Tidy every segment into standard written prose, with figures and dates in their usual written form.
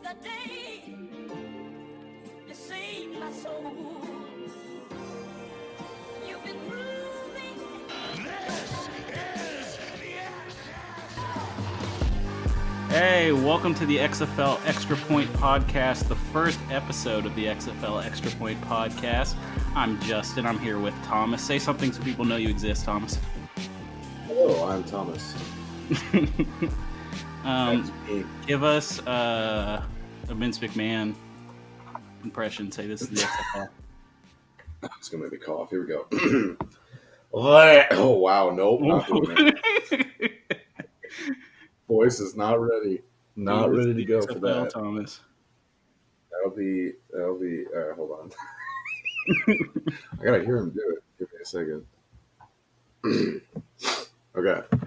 the day you saved my soul. You've been proving this is the Hey, welcome to the XFL Extra Point Podcast, the first episode of the XFL Extra Point Podcast. I'm Justin. I'm here with Thomas. Say something so people know you exist, Thomas. Hello, I'm Thomas. Give us a Vince McMahon impression. Say this is the XFL. It's going to make me cough. Here we go. Oh, wow. Nope, not doing it. Voice is not ready. Not ready to go for that. Thomas. That'll be, all right, hold on. I got to hear him do it. Give me a second. Okay. I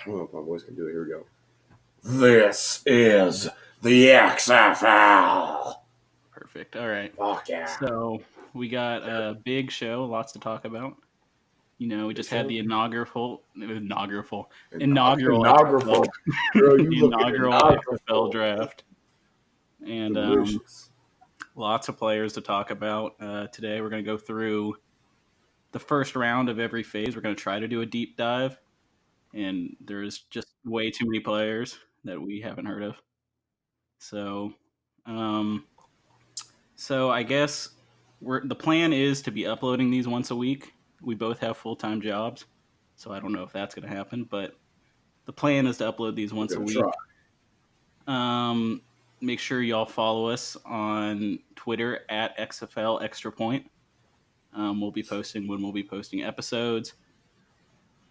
don't know if my voice can do it. Here we go. This is the XFL. Perfect. All right. Fuck yeah. So we got a big show, lots to talk about. You know, we just had the inaugural XFL Draft. And lots of players to talk about. Today we're going to go through the first round of every phase. We're going to try to do a deep dive. And there's just way too many players that we haven't heard of. So I guess the plan is to be uploading these once a week. We both have full-time jobs, so I don't know if that's going to happen, but the plan is to upload these once a week. Make sure y'all follow us on Twitter at XFL Extra Point. We'll be posting when we'll be posting episodes.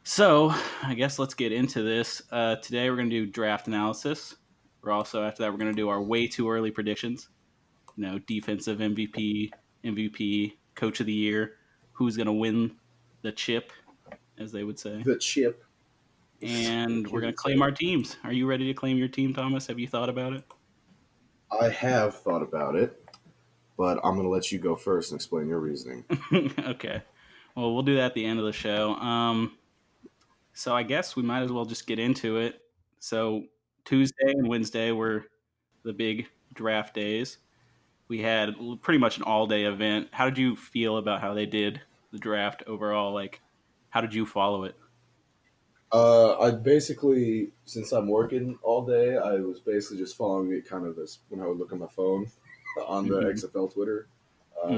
So I guess let's get into this. Today we're going to do draft analysis. We're also, after that, we're going to do our way too early predictions. You know, defensive MVP, coach of the year, who's going to win the chip, as they would say. The chip. And we're going to claim our teams. Are you ready to claim your team, Thomas? Have you thought about it? I have thought about it, but I'm going to let you go first and explain your reasoning. Okay. Well, we'll do that at the end of the show. So I guess we might as well just get into it. So Tuesday and Wednesday were the big draft days. We had pretty much an all-day event. How did you feel about how they did the draft overall? Like, how did you follow it? I basically, since I'm working all day, I was basically just following it kind of as when I would look at my phone on the XFL Twitter.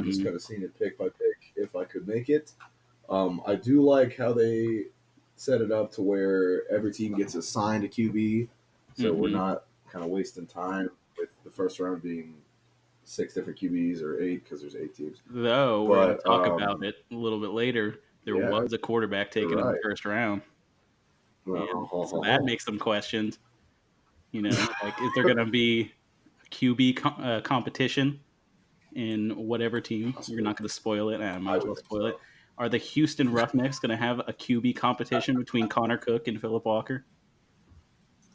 Just kind of seeing it pick by pick if I could make it. I do like how they set it up to where every team gets assigned a QB, so we're not kind of wasting time with the first round being 6 different QBs or 8 because there's 8 teams. Though we're going to talk about it a little bit later. There was a quarterback taken in the first round. So that makes some questions. You know, like, is there going to be a QB competition in whatever team? You're not going to spoil it. I might as well spoil it. Are the Houston Roughnecks going to have a QB competition between Connor Cook and Phillip Walker?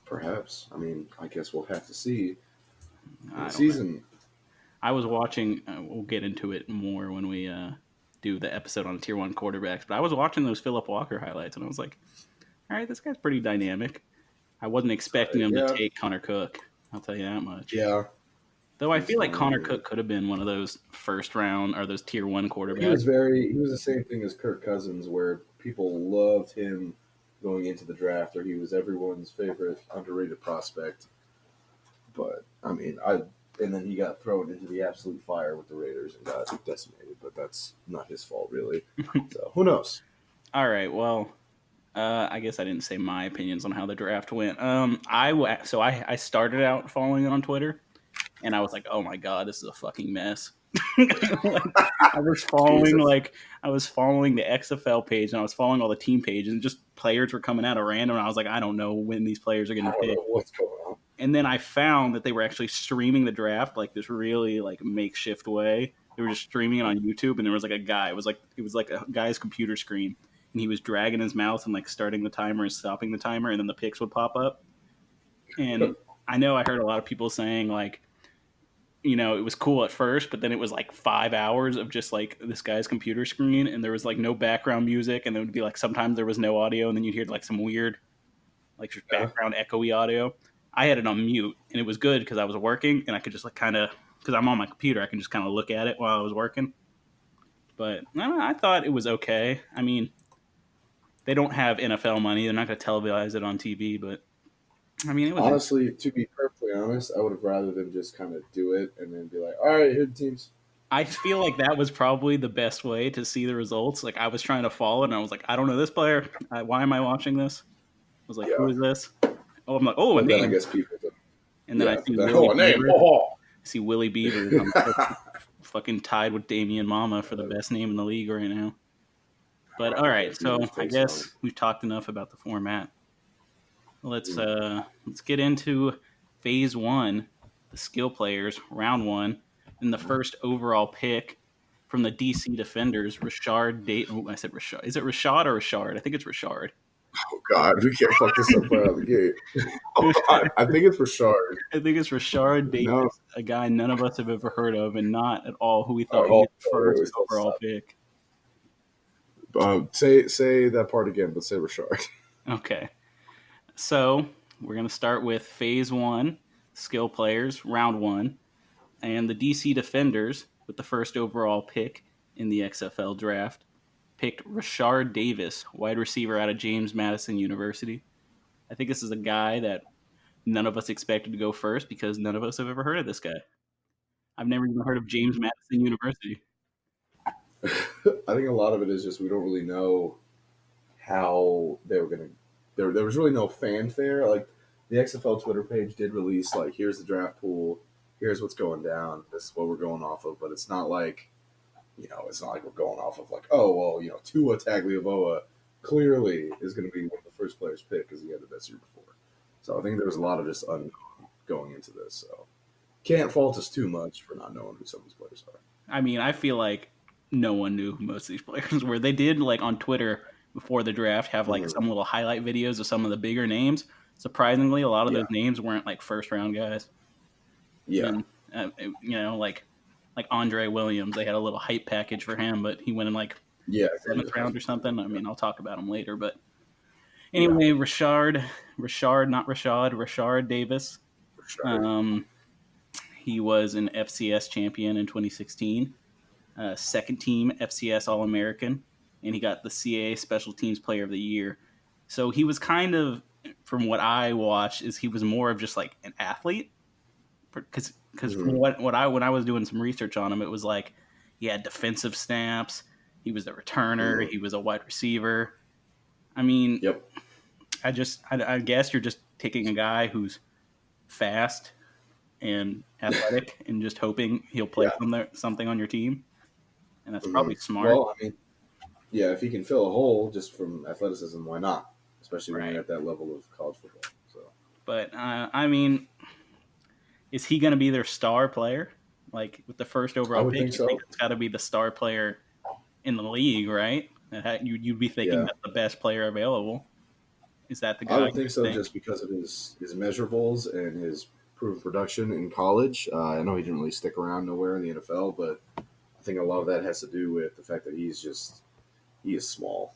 Perhaps. I mean, I guess we'll have to see. Season. I was watching. We'll get into it more when we do the episode on Tier 1 quarterbacks. But I was watching those Phillip Walker highlights, and I was like, all right, this guy's pretty dynamic. I wasn't expecting him to take Connor Cook. I'll tell you that much. Yeah. Though I feel like Connor Cook could have been one of those first round or those Tier 1 quarterbacks. He was the same thing as Kirk Cousins, where people loved him going into the draft, or he was everyone's favorite underrated prospect. But I mean, and then he got thrown into the absolute fire with the Raiders and got decimated. But that's not his fault, really. So who knows? All right. Well, I guess I didn't say my opinions on how the draft went. I started out following it on Twitter. And I was like, "Oh my god, this is a fucking mess." I was following the XFL page, and I was following all the team pages, and just players were coming out at random. And I was like, "I don't know when these players are going to pick." What's going on? And then I found that they were actually streaming the draft like this really like makeshift way. They were just streaming it on YouTube, and there was like a guy. It was like a guy's computer screen, and he was dragging his mouse and like starting the timer and stopping the timer, and then the picks would pop up. And I know I heard a lot of people saying like, you know, it was cool at first, but then it was like 5 hours of just like this guy's computer screen, and there was like no background music, and it would be like sometimes there was no audio, and then you'd hear like some weird, like just background echoey audio. I had it on mute, and it was good because I was working, and I could just like kind of because I'm on my computer, I can just kind of look at it while I was working. But I don't know, I thought it was okay. I mean, they don't have NFL money; they're not going to televise it on TV. But I mean, it was. Honestly, to be perfectly honest, I would have rather them just kind of do it and then be like, all right, here are the teams. I feel like that was probably the best way to see the results. Like I was trying to follow it, and I was like, I don't know this player. Why am I watching this? I was like, Yeah. who is this? Oh, I'm like, oh, a But then I name. guess people. And then I Yeah. see But then, Willie oh, a name. Beaver. Oh. I see Willie Beaver. I'm fucking tied with Damian Mama for the best name in the league right now. But all right, so I guess we've talked enough about the format. Let's get into phase 1, the skill players, round 1, and the first overall pick from the DC Defenders, Rashard Dayton. I said Rashard. Is it Rashad or Rashard? I think it's Rashard. Oh God, we can't fuck this up right out of the gate. I think it's Rashard. I think it's Rashard Davis, No. a guy none of us have ever heard of, and not at all who we thought would be the first overall pick. Say that part again, but say Rashard. Okay. So we're going to start with phase 1, skill players, round 1, and the DC Defenders with the first overall pick in the XFL Draft picked Rashard Davis, wide receiver out of James Madison University. I think this is a guy that none of us expected to go first because none of us have ever heard of this guy. I've never even heard of James Madison University. I think a lot of it is just we don't really know how they were going to. There was really no fanfare. Like the XFL Twitter page did release, like, here's the draft pool, here's what's going down, this is what we're going off of. But it's not like, it's not like we're going off of like, oh well, Tua Tagliavoa clearly is going to be one of the first players picked because he had the best year before. So I think there was a lot of just unknown going into this. So can't fault us too much for not knowing who some of these players are. I mean, I feel like no one knew who most of these players were. They did, like, on Twitter before the draft have like some little highlight videos of some of the bigger names. Surprisingly, a lot of those names weren't like first round guys. Yeah. And, like Andre Williams, they had a little hype package for him, but he went in like 7th round or something. I mean, I'll talk about him later, but anyway, Rashard Davis. He was an FCS champion in 2016, second team FCS All-American, and he got the CAA Special Teams Player of the Year. So he was kind of, from what I watched, is he was more of just like an athlete. Because from when I was doing some research on him, it was like he had defensive snaps, he was a returner, he was a wide receiver. I mean, I guess you're just taking a guy who's fast and athletic and just hoping he'll play something on your team, and that's probably smart. Well, I mean, if he can fill a hole just from athleticism, why not? Especially when you're at that level of college football. So, but I mean, is he going to be their star player? Like with the first overall pick, think so. It's got to be the star player in the league, right? You'd be thinking that's the best player available. Is that the guy? I would think so, just because of his measurables and his proven production in college. I know he didn't really stick around nowhere in the NFL, but I think a lot of that has to do with the fact that he is small.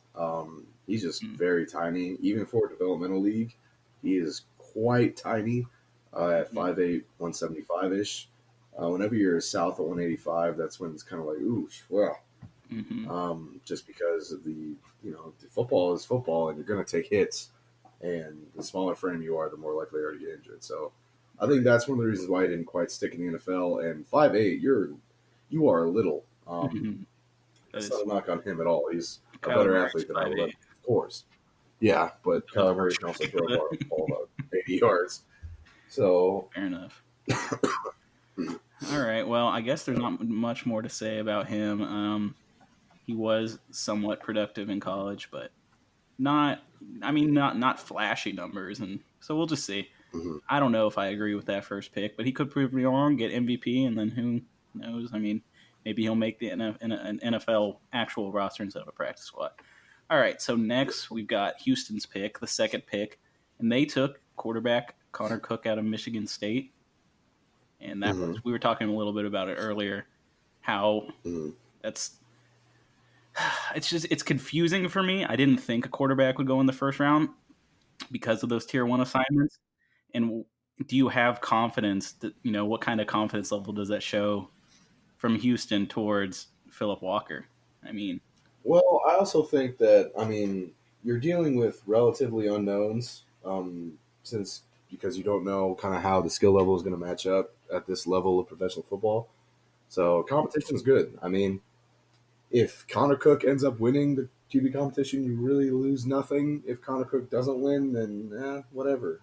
He's just very tiny. Even for a developmental league, he is quite tiny at 5'8", 175-ish. Whenever you're south of 185, that's when it's kind of like, ooh, well. Just because of the football is football, and you're going to take hits. And the smaller frame you are, the more likely you are to get injured. So I think that's one of the reasons why I didn't quite stick in the NFL. And 5'8", you are little. It's not a knock on him at all. He's a better athlete than I would, of course. Yeah, but Kyler Murray can also throw a ball about 80 yards. So fair enough. All right. Well, I guess there's not much more to say about him. He was somewhat productive in college, but not flashy numbers, and so we'll just see. I don't know if I agree with that first pick, but he could prove me wrong, get MVP, and then who knows? I mean, maybe he'll make an NFL actual roster instead of a practice squad. All right, so next we've got Houston's pick, the second pick, and they took quarterback Connor Cook out of Michigan State, and that was, we were talking a little bit about it earlier, how it's confusing for me. I didn't think a quarterback would go in the first round because of those tier 1 assignments. And do you have confidence that, what kind of confidence level does that show from Houston towards Philip Walker? I mean, Well, I also think that you're dealing with relatively unknowns, since because you don't know kind of how the skill level is going to match up at this level of professional football. So competition is good. If Connor Cook ends up winning the QB competition, you really lose nothing. If Connor Cook doesn't win, then whatever.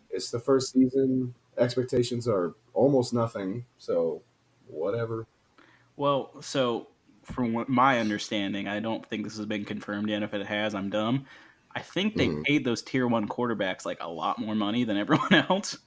It's the first season. Expectations are almost nothing. So whatever. well, so from what my understanding, I don't think this has been confirmed yet. If it has, I'm dumb. I think they Mhm. paid those tier one quarterbacks like a lot more money than everyone else.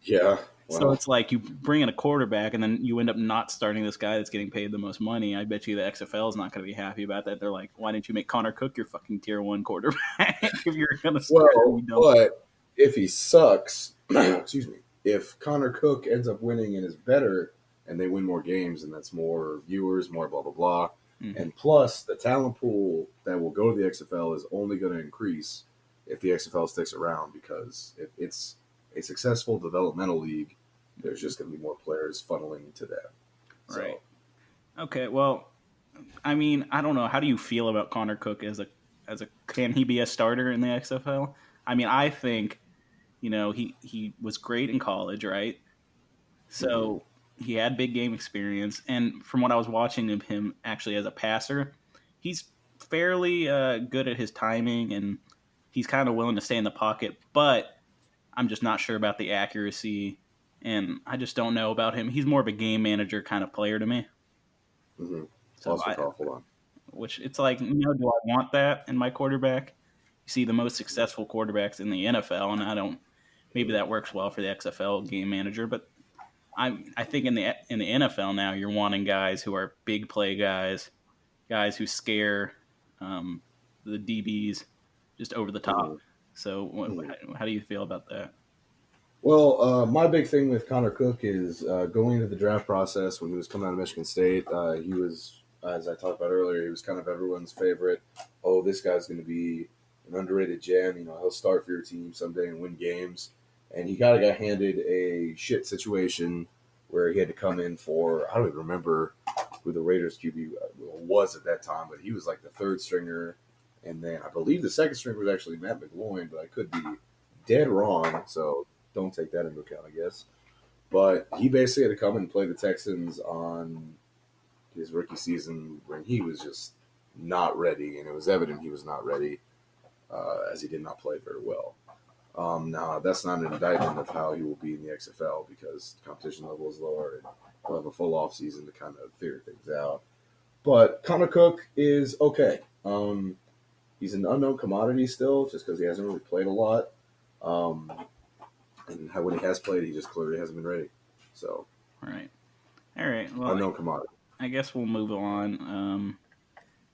Yeah. So Well, it's like you bring in a quarterback and then you end up not starting this guy that's getting paid the most money. I bet you the XFL is not going to be happy about that. They're like, why didn't you make Connor Cook your fucking tier one quarterback if you're going to start him? well, You don't. but if he sucks, excuse me, if Connor Cook ends up winning and is better and they win more games and that's more viewers, more blah, blah, blah. Mm-hmm. And plus, the talent pool that will go to the XFL is only going to increase if the XFL sticks around because if it's a successful developmental league, there's just going to be more players funneling to that. Right. So, Okay. Well, I mean, I don't know. How do you feel about Connor Cook as a can he be a starter in the XFL? I mean, I think he was great in college, right? mhm. So he had big game experience, and from what I was watching of him actually as a passer, he's fairly good at his timing, and he's kind of willing to stay in the pocket. But I'm just not sure about the accuracy, and I just don't know about him. He's more of a game manager kind of player to me. So Pause for call. Hold on. which it's like, do I want that in my quarterback? You see the most successful quarterbacks in the NFL, and I don't. Maybe that works well for the XFL game manager, but I think in the NFL now you're wanting guys who are big play guys who scare um, the DBs just over the top. Mhm. So Mhm. how do you feel about that? Well, my big thing with Connor Cook is going into the draft process when he was coming out of Michigan State. He was, as I talked about earlier, he was kind of everyone's favorite. Oh, this guy's going to be an underrated gem. He'll start for your team someday and win games. And he kind of got handed a shit situation where he had to come in for, I don't even remember who the Raiders QB was at that time, but he was like the third stringer. And then I believe the second stringer was actually Matt McGloin, but I could be dead wrong. So don't take that into account, I guess. But he basically had to come and play the Texans on his rookie season when he was just not ready, and it was evident he was not ready, as he did not play very well. Now, that's not an indictment of how he will be in the XFL because the competition level is lower and he'll have a full off season to kind of figure things out. But Connor Cook is okay. He's an unknown commodity still, just because he hasn't really played a lot. Um, and when he has played, he just clearly hasn't been ready. So, Right. All right. Well, unknown commodity. I guess we'll move on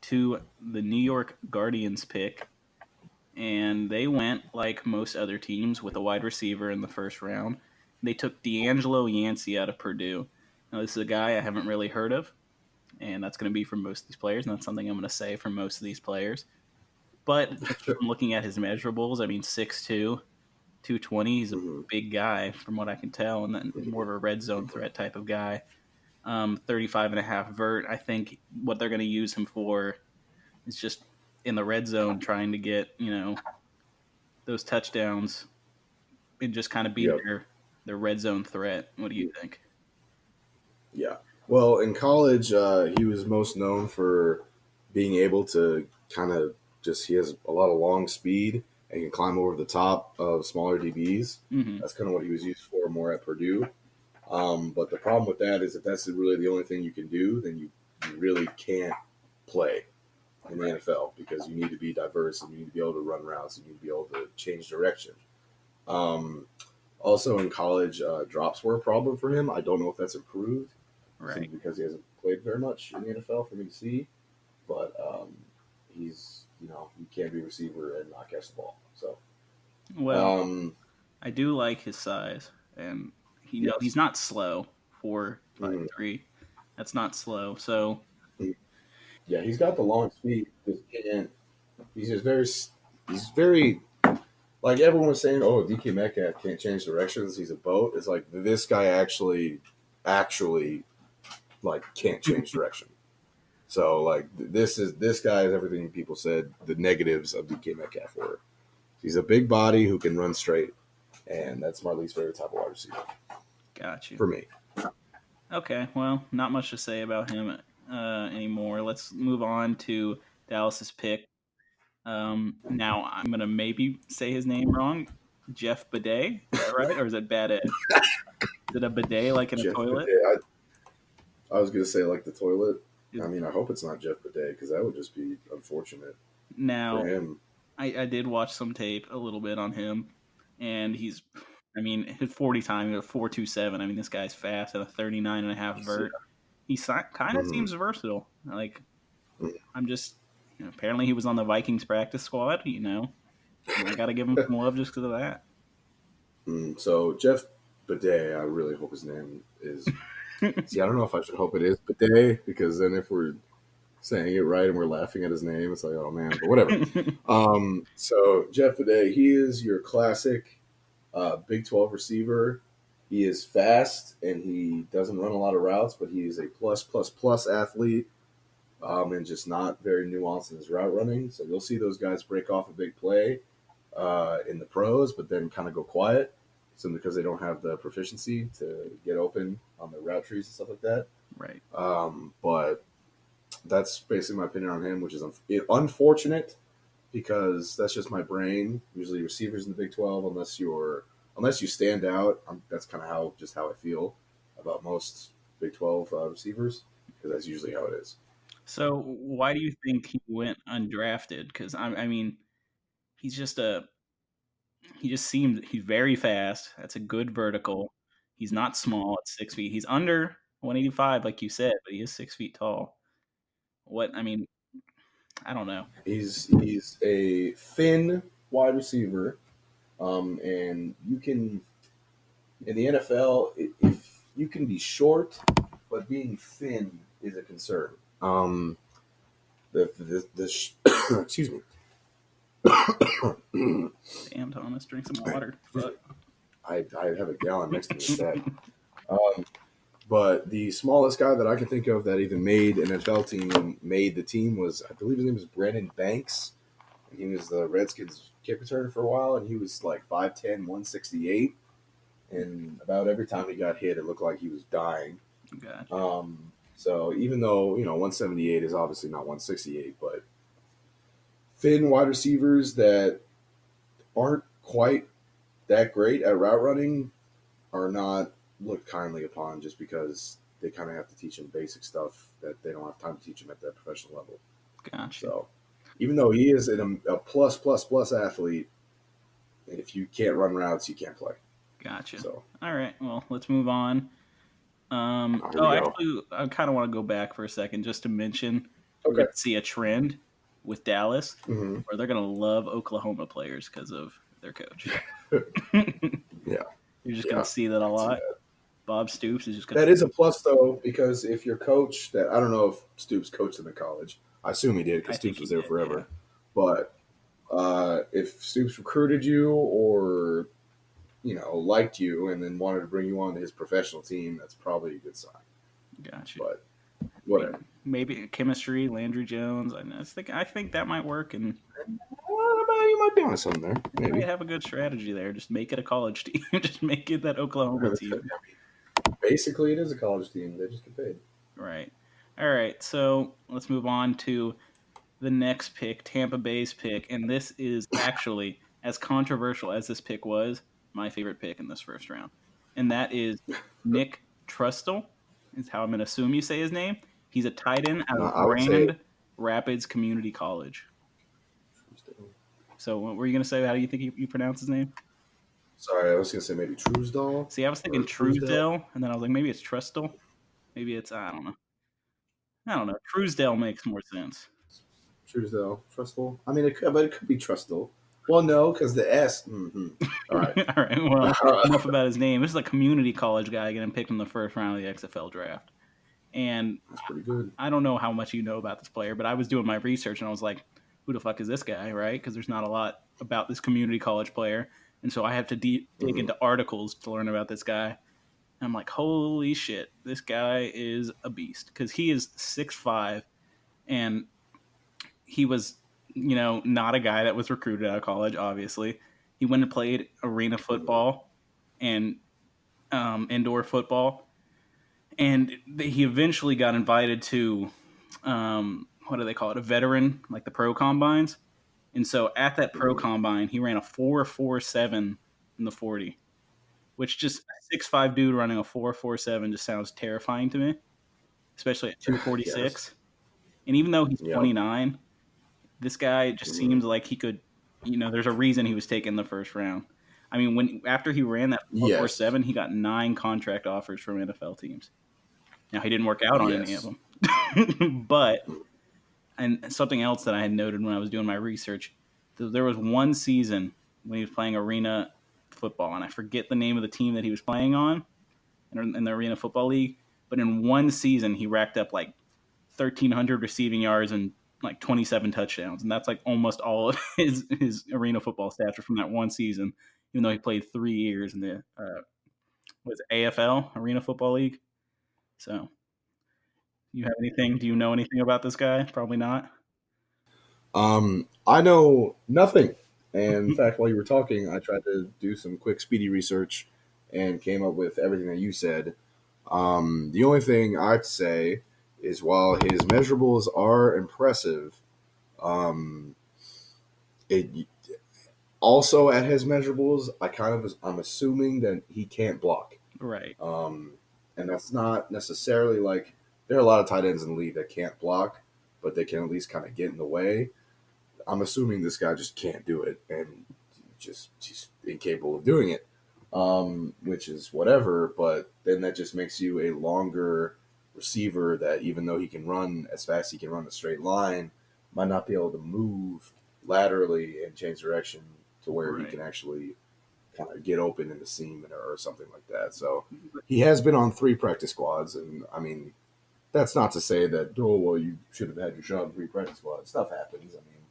to the New York Guardians pick. And they went like most other teams with a wide receiver in the first round. They took D'Angelo Yancey out of Purdue. Now, this is a guy I haven't really heard of, and that's going to be for most of these players, and that's something I'm going to say for most of these players. But just from looking at his measurables, I mean, 6'2", 220, he's a Mm-hmm. big guy from what I can tell, and then more of a red zone threat type of guy. 35 and a half vert. I think what they're going to use him for is just in the red zone trying to get, those touchdowns and just kind of be Yep. their red zone threat. What do you think? Yeah. Well, in college, he was most known for being able to kind of he has a lot of long speed and can climb over the top of smaller DBs. Mm-hmm. That's kind of what he was used for more at Purdue. But the problem with that is if that's really the only thing you can do, then you really can't play in the NFL because you need to be diverse and you need to be able to run routes and you need to be able to change direction. Um, Also in college, drops were a problem for him. I don't know if that's improved Right. simply because he hasn't played very much in the NFL for me to see. But he's, he can't be a receiver and not catch the ball. So, Well, um, I do like his size, and yes. he's not slow. 4'5", Mhm. 3. That's not slow. So Yeah, he's got the long speed. Just can't, he's just very, he's very, like everyone was saying, oh, DK Metcalf can't change directions. He's a boat. It's like this guy actually, like can't change direction. So like this guy is everything people said the negatives of DK Metcalf were. He's a big body who can run straight, and that's my least favorite type of wide receiver. Got you. For me. Okay, well, not much to say about him anymore. Let's move on to Dallas's pick. Now I'm gonna maybe say his name wrong. Jeff Bidet, is that right, or is it Bad Ed? Is it a bidet like in a Jeff toilet? Bidet. I was gonna say like the toilet. Is- I mean, I hope it's not Jeff Bidet because that would just be unfortunate Now, for him. I did watch some tape a little bit on him, and his 40 time, 4.27. I mean, this guy's fast at a 39.5 vert. He kind of seems versatile. Like, I'm just, apparently he was on the Vikings practice squad, I got to give him some love just because of that. So Jeff Bidet, I really hope his name is. See, I don't know if I should hope it is Bidet because then if we're saying it right and we're laughing at his name, it's like, oh man, but whatever. So Jeff Bidet, he is your classic Big 12 receiver. He is fast and he doesn't run a lot of routes, but he is a plus athlete and just not very nuanced in his route running. So you'll see those guys break off a big play in the pros, but then kind of go quiet. Simply because they don't have the proficiency to get open on the route trees and stuff like that. Right. But that's basically my opinion on him, which is unfortunate because that's just my brain. Usually receivers in the Big 12, unless you stand out, that's kind of how I feel about most Big 12 receivers because that's usually how it is. So why do you think he went undrafted? Because I mean, he's just he's very fast. That's a good vertical. He's not small at 6 feet. He's under 185, like you said, but he is 6 feet tall. I don't know. He's a thin wide receiver, and you can in the NFL if you can be short, but being thin is a concern. Excuse me. Damn, Thomas, drink some water. Fuck. I have a gallon next to me instead. But the smallest guy that I can think of that even made an NFL team and made the team was, I believe his name was Brandon Banks. And he was the Redskins kick returner for a while, and he was like 5'10", 168. And about every time he got hit, it looked like he was dying. Gotcha. So even though, 178 is obviously not 168, but thin wide receivers that aren't quite that great at route running are not looked kindly upon just because they kind of have to teach them basic stuff that they don't have time to teach them at that professional level. Gotcha. So even though he is a plus athlete, if you can't run routes, you can't play. Gotcha. So all right, well, let's move on. Actually, I kind of want to go back for a second just to mention we're going to see a trend with Dallas where they're going to love Oklahoma players because of their coach. Yeah. You're just going to see that a lot. Bob Stoops is just going to... That is a plus, though, because if your coach that I don't know if Stoops coached in the college. I assume he did because Stoops was there forever. Yeah. But if Stoops recruited you or, liked you and then wanted to bring you on to his professional team, that's probably a good sign. Gotcha. But whatever. Maybe chemistry, Landry Jones. I think that might work. And you might be on something there. Maybe. You have a good strategy there. Just make it a college team. Just make it that Oklahoma team. Basically, it is a college team. They just get paid. Right. All right. So let's move on to the next pick, Tampa Bay's pick. And this is actually, as controversial as this pick was, my favorite pick in this first round. And that is Nick Trustle, is how I'm going to assume you say his name. He's a tight end out of Grand Rapids Community College. So what were you going to say? How do you think you pronounce his name? Sorry, I was going to say maybe Truesdale. See, I was thinking Truesdale, and then I was like, maybe it's Trustle. Maybe it's, I don't know. Truesdale makes more sense. Truesdale. Trustle? I mean, it could be Trustle. Well, no, because the S. All right. All right. Well, enough about his name. This is a community college guy getting picked in the first round of the XFL Draft. And that's pretty good. I don't know how much you know about this player, but I was doing my research, and I was like, who the fuck is this guy, right? Because there's not a lot about this community college player, and so I have to dig into articles to learn about this guy. And I'm like, holy shit, this guy is a beast because he is 6'5", and he was, not a guy that was recruited out of college. Obviously, he went and played arena football and indoor football, and he eventually got invited to what do they call it, a veteran, like the pro combines. And so at that pro combine, he ran a 4.47 in the 40, which just a 6'5" dude running a 4.47 just sounds terrifying to me, especially at 246. Yes. And even though he's Yep. 29, this guy just seems like he could, there's a reason he was taken in the first round. I mean, after he ran that 4.47, he got 9 contract offers from NFL teams. Now, he didn't work out on any of them. But, and something else that I had noted when I was doing my research, there was one season when he was playing arena football, and I forget the name of the team that he was playing on in the Arena Football League, but in one season, he racked up like 1,300 receiving yards and like 27 touchdowns, and that's like almost all of his arena football stats are from that one season, even though he played 3 years in the AFL, Arena Football League. So, you have anything? Do you know anything about this guy? Probably not. I know nothing. And in fact, while you were talking, I tried to do some quick, speedy research and came up with everything that you said. The only thing I'd say is while his measurables are impressive, it also at his measurables, I'm assuming that he can't block. Right. And that's not necessarily like there are a lot of tight ends in the league that can't block, but they can at least kind of get in the way. I'm assuming this guy just can't do it and he's incapable of doing it, which is whatever. But then that just makes you a longer receiver that even though he can run as fast as he can run a straight line, might not be able to move laterally and change direction to where he can actually kind of get open in the seam or something like that. So he has been on 3 practice squads, and I mean, that's not to say that, you should have had your shot in 3 practice squads. Stuff happens. I mean,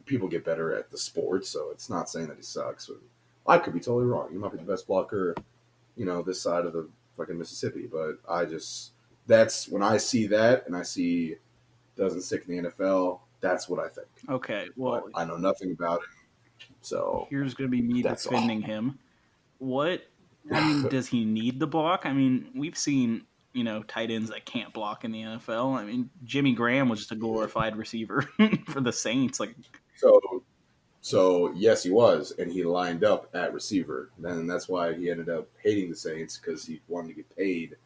people get better at the sport, so it's not saying that he sucks. But I could be totally wrong. He might be the best blocker, this side of the fucking Mississippi. But that's when I see that and I see doesn't stick in the NFL, that's what I think. Okay, well, but I know nothing about it. So here's going to be me defending him. Does he need the block? I mean, we've seen, tight ends that can't block in the NFL. I mean, Jimmy Graham was just a glorified receiver for the Saints. So yes, he was, and he lined up at receiver. And that's why he ended up hating the Saints, because he wanted to get paid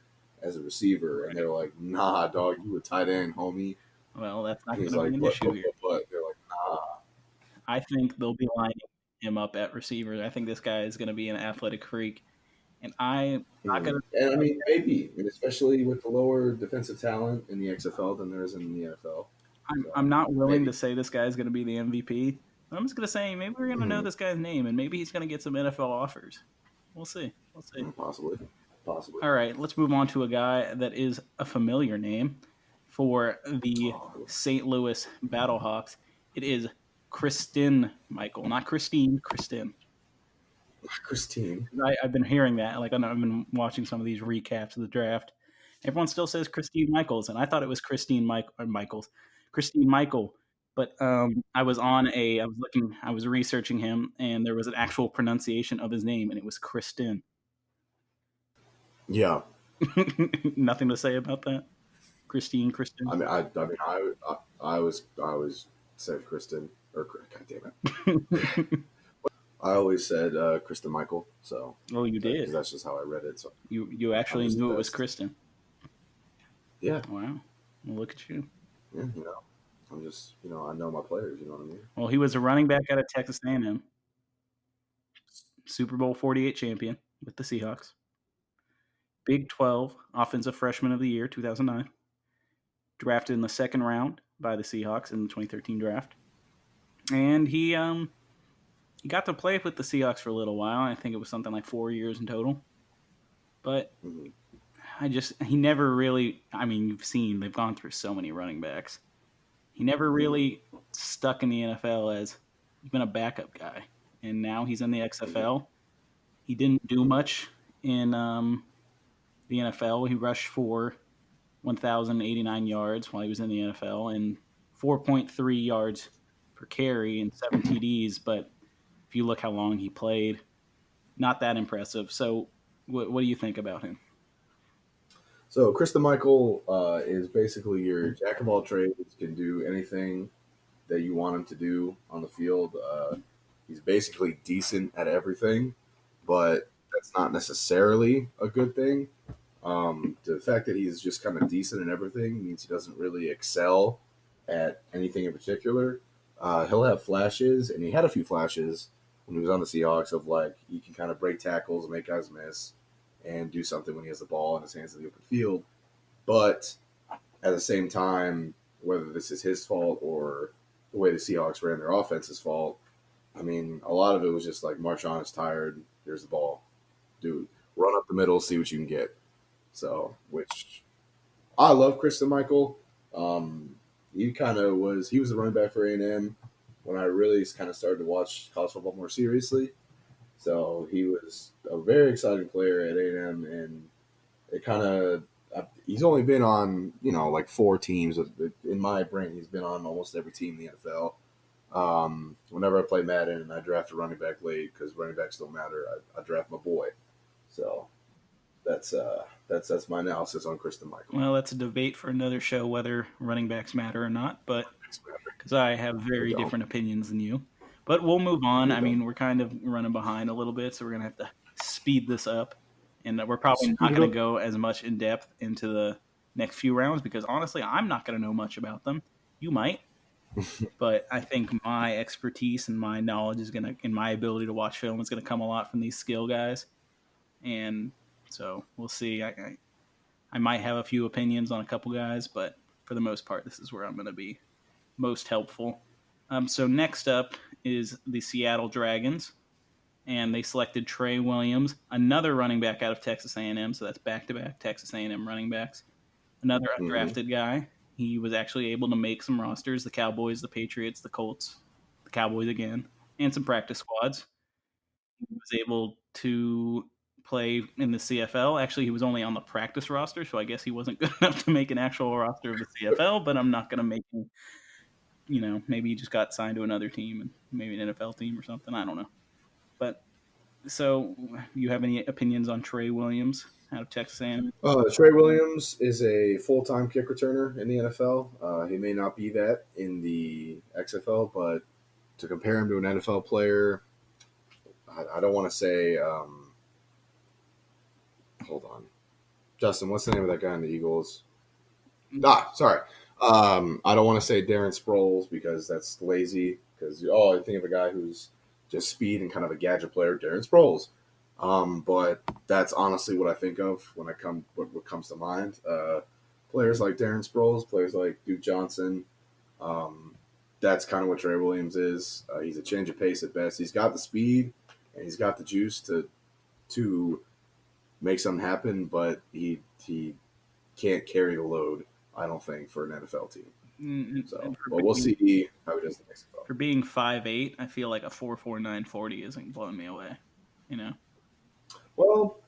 as a receiver. And they were like, nah, dog, you a tight end, homie. Well, that's not going to be an issue here. But they're like, nah. I think they'll be lining him up at receiver. I think this guy is going to be an athletic freak. And I'm not going to. And I mean, maybe, especially with the lower defensive talent in the XFL than there is in the NFL. I'm not willing to say this guy's going to be the MVP. I'm just going to say maybe we're going to know this guy's name, and maybe he's going to get some NFL offers. We'll see. Possibly. All right, let's move on to a guy that is a familiar name for the St. Louis Battlehawks. It is Christine Michael, not Christine. Christine. I've been hearing that. Like, I've been watching some of these recaps of the draft. Everyone still says Christine Michaels, and I thought it was Christine Michael. But I was researching him, and there was an actual pronunciation of his name, and it was Kristen. Yeah. Nothing to say about that. Christine. I mean, I was said Kristen, or God damn it. I always said Kristen Michael. So. Oh, you did. Because that's just how I read it. So. You actually knew it was Kristen. Yeah. Wow. Well, look at you. Yeah, I'm just, I know my players, you know what I mean? Well, he was a running back out of Texas A&M. Super Bowl 48 champion with the Seahawks. Big 12 Offensive Freshman of the Year, 2009. Drafted in the 2nd round by the Seahawks in the 2013 draft. And he got to play with the Seahawks for a little while. I think it was something like 4 years in total. But he never really, you've seen, they've gone through so many running backs. He never really stuck in the NFL as He's been a backup guy, and now he's in the XFL. He didn't do much in the NFL. He rushed for 1,089 yards while he was in the NFL and 4.3 yards per carry and 7 TDs. But if you look how long he played, not that impressive. So, what do you think about him? So Krista Michael is basically your jack of all trades, can do anything that you want him to do on the field. He's basically decent at everything, but that's not necessarily a good thing. The fact that he's just kind of decent at everything means he doesn't really excel at anything in particular. He'll have flashes, and he had a few flashes when he was on the Seahawks of like he can kind of break tackles, make guys miss, and do something when he has the ball in his hands in the open field. But at the same time, whether this is his fault or the way the Seahawks ran their offense's fault, I mean, a lot of it was just like Marshawn is tired. Here's the ball, dude. Run up the middle, see what you can get. So, which I love Kristen Michael. He was the running back for A&M when I really kind of started to watch college football more seriously. So he was a very exciting player at A&M, and it kind of he's only been on like 4 teams. In my brain, he's been on almost every team in the NFL. Whenever I play Madden and I draft a running back late because running backs don't matter, I draft my boy. So that's my analysis on Kristen Michael. Well, that's a debate for another show whether running backs matter or not, but because I have very different opinions than you. But we'll move on. I mean, we're kind of running behind a little bit, so we're going to have to speed this up. And we're probably not going to go as much in depth into the next few rounds because honestly, I'm not going to know much about them. You might. But I think my expertise and my knowledge and my ability to watch film is going to come a lot from these skill guys. And so we'll see. I might have a few opinions on a couple guys, but for the most part, this is where I'm going to be most helpful. So next up is the Seattle Dragons, and they selected Trey Williams, another running back out of Texas A&M. So that's back-to-back Texas A&M running backs. Another undrafted guy. He was actually able to make some rosters: the Cowboys, the Patriots, the Colts, the Cowboys again, and some practice squads. He was able to play in the CFL. Actually, he was only on the practice roster, so I guess he wasn't good enough to make an actual roster of the CFL, but I'm not going to make him, maybe he just got signed to another team, and maybe an NFL team or something. I don't know. But so you have any opinions on Trey Williams out of Texas A&M? Trey Williams is a full-time kick returner in the NFL. He may not be that in the XFL, but to compare him to an NFL player, I don't want to say. Hold on, Justin. What's the name of that guy in the Eagles? Sorry. I don't want to say Darren Sproles because that's lazy. Because I think of a guy who's just speed and kind of a gadget player, Darren Sproles. But that's honestly what I think of when what comes to mind. Players like Darren Sproles, players like Duke Johnson. That's kind of what Trey Williams is. He's a change of pace at best. He's got the speed and he's got the juice to make something happen, but he can't carry the load, I don't think, for an NFL team. So, but we'll see how he does the next NFL. For being 5'8", I feel like a 4.49 40 isn't blowing me away. Well,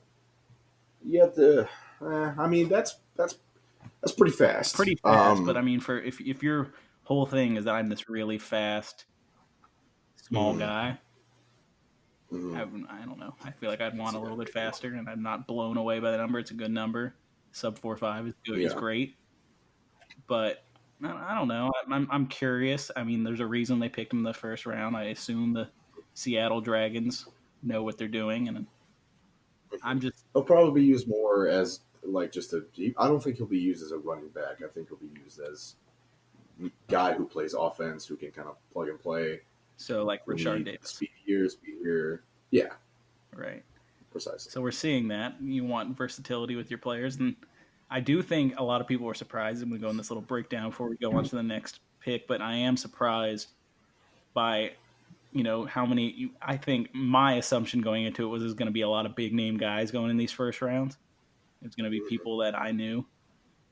you have to. I mean, that's pretty fast. Pretty fast, but I mean, for if your whole thing is that I'm this really fast, small guy, I don't know. I feel like I'd want a little bit faster, and I'm not blown away by the number. It's a good number. Sub 4.5 is good. Is great, but I don't know. I'm curious. I mean, there's a reason they picked him in the first round. I assume the Seattle Dragons know what they're doing, and he'll probably be used more as like just I don't think he'll be used as a running back. I think he'll be used as a guy who plays offense, who can kind of plug and play. So like Richard Davis. Speed here. Yeah. Right. Precisely. So we're seeing that. You want versatility with your players. And I do think a lot of people were surprised. I'm going to go in this little breakdown before we go on to the next pick. But I am surprised by, how many. I think my assumption going into it was there's going to be a lot of big name guys going in these first rounds. It's going to be people that I knew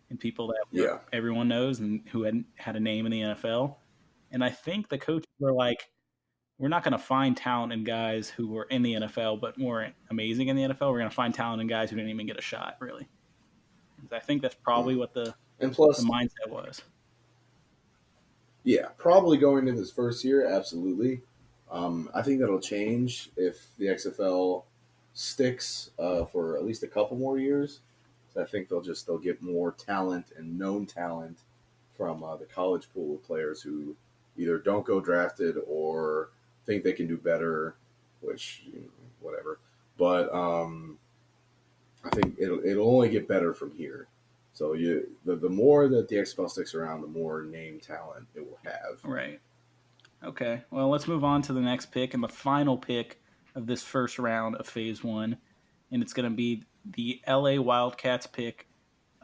and people that everyone knows and who had a name in the NFL. And I think the coaches were like, we're not going to find talent in guys who were in the NFL but weren't amazing in the NFL. We're going to find talent in guys who didn't even get a shot, really. I think that's probably what the And plus, mindset was. yeah, probably going into this first year, absolutely. I think that'll change if the XFL sticks for at least a couple more years. So I think they'll get more talent and known talent from the college pool of players who either don't go drafted or think they can do better, which whatever. But I think it'll only get better from here. So the more that the XFL sticks around, the more name talent it will have. Right. Okay. Well, let's move on to the next pick and the final pick of this first round of Phase 1. And it's going to be the LA Wildcats pick,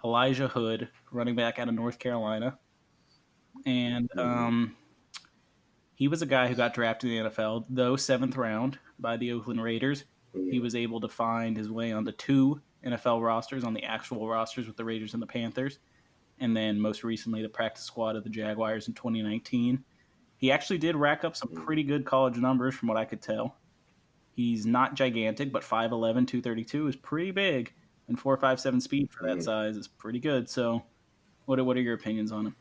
Elijah Hood, running back out of North Carolina. And he was a guy who got drafted in the NFL, though 7th round by the Oakland Raiders. He was able to find his way onto 2 NFL rosters, on the actual rosters with the Raiders and the Panthers. And then most recently the practice squad of the Jaguars in 2019. He actually did rack up some pretty good college numbers from what I could tell. He's not gigantic, but 5'11", 232 is pretty big. And 4.57 speed for that size is pretty good. So what are your opinions on him?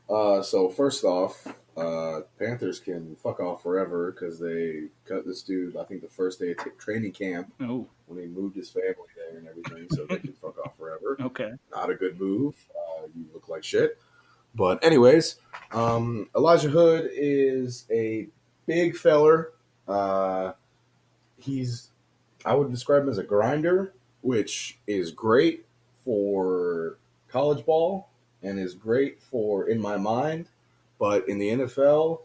So first off, Panthers can fuck off forever because they cut this dude, I think, the first day of training camp when he moved his family there and everything, so they can fuck off forever. Okay. Not a good move. You look like shit. But anyways, Elijah Hood is a big feller. I would describe him as a grinder, which is great for college ball and is great for in my mind. But in the NFL,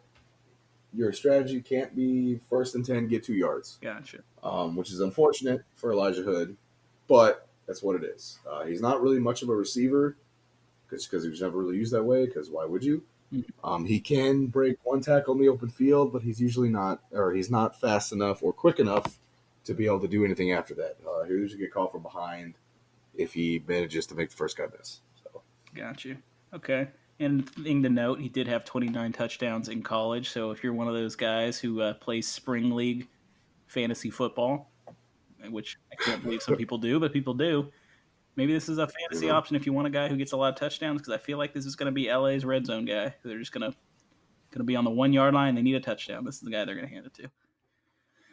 your strategy can't be 1st and 10, get 2 yards. Gotcha. Which is unfortunate for Elijah Hood, but that's what it is. He's not really much of a receiver because he was never really used that way, because why would you? He can break one tackle in the open field, but he's not fast enough or quick enough to be able to do anything after that. He'll usually get caught from behind if he manages to make the first guy miss. So. Got you. Okay. And thing to note, he did have 29 touchdowns in college, so if you're one of those guys who plays spring league fantasy football, which I can't believe some people do, but people do, maybe this is a fantasy option if you want a guy who gets a lot of touchdowns, because I feel like this is going to be LA's red zone guy. They're just going to be on the 1 yard line. They need a touchdown. This is the guy they're going to hand it to.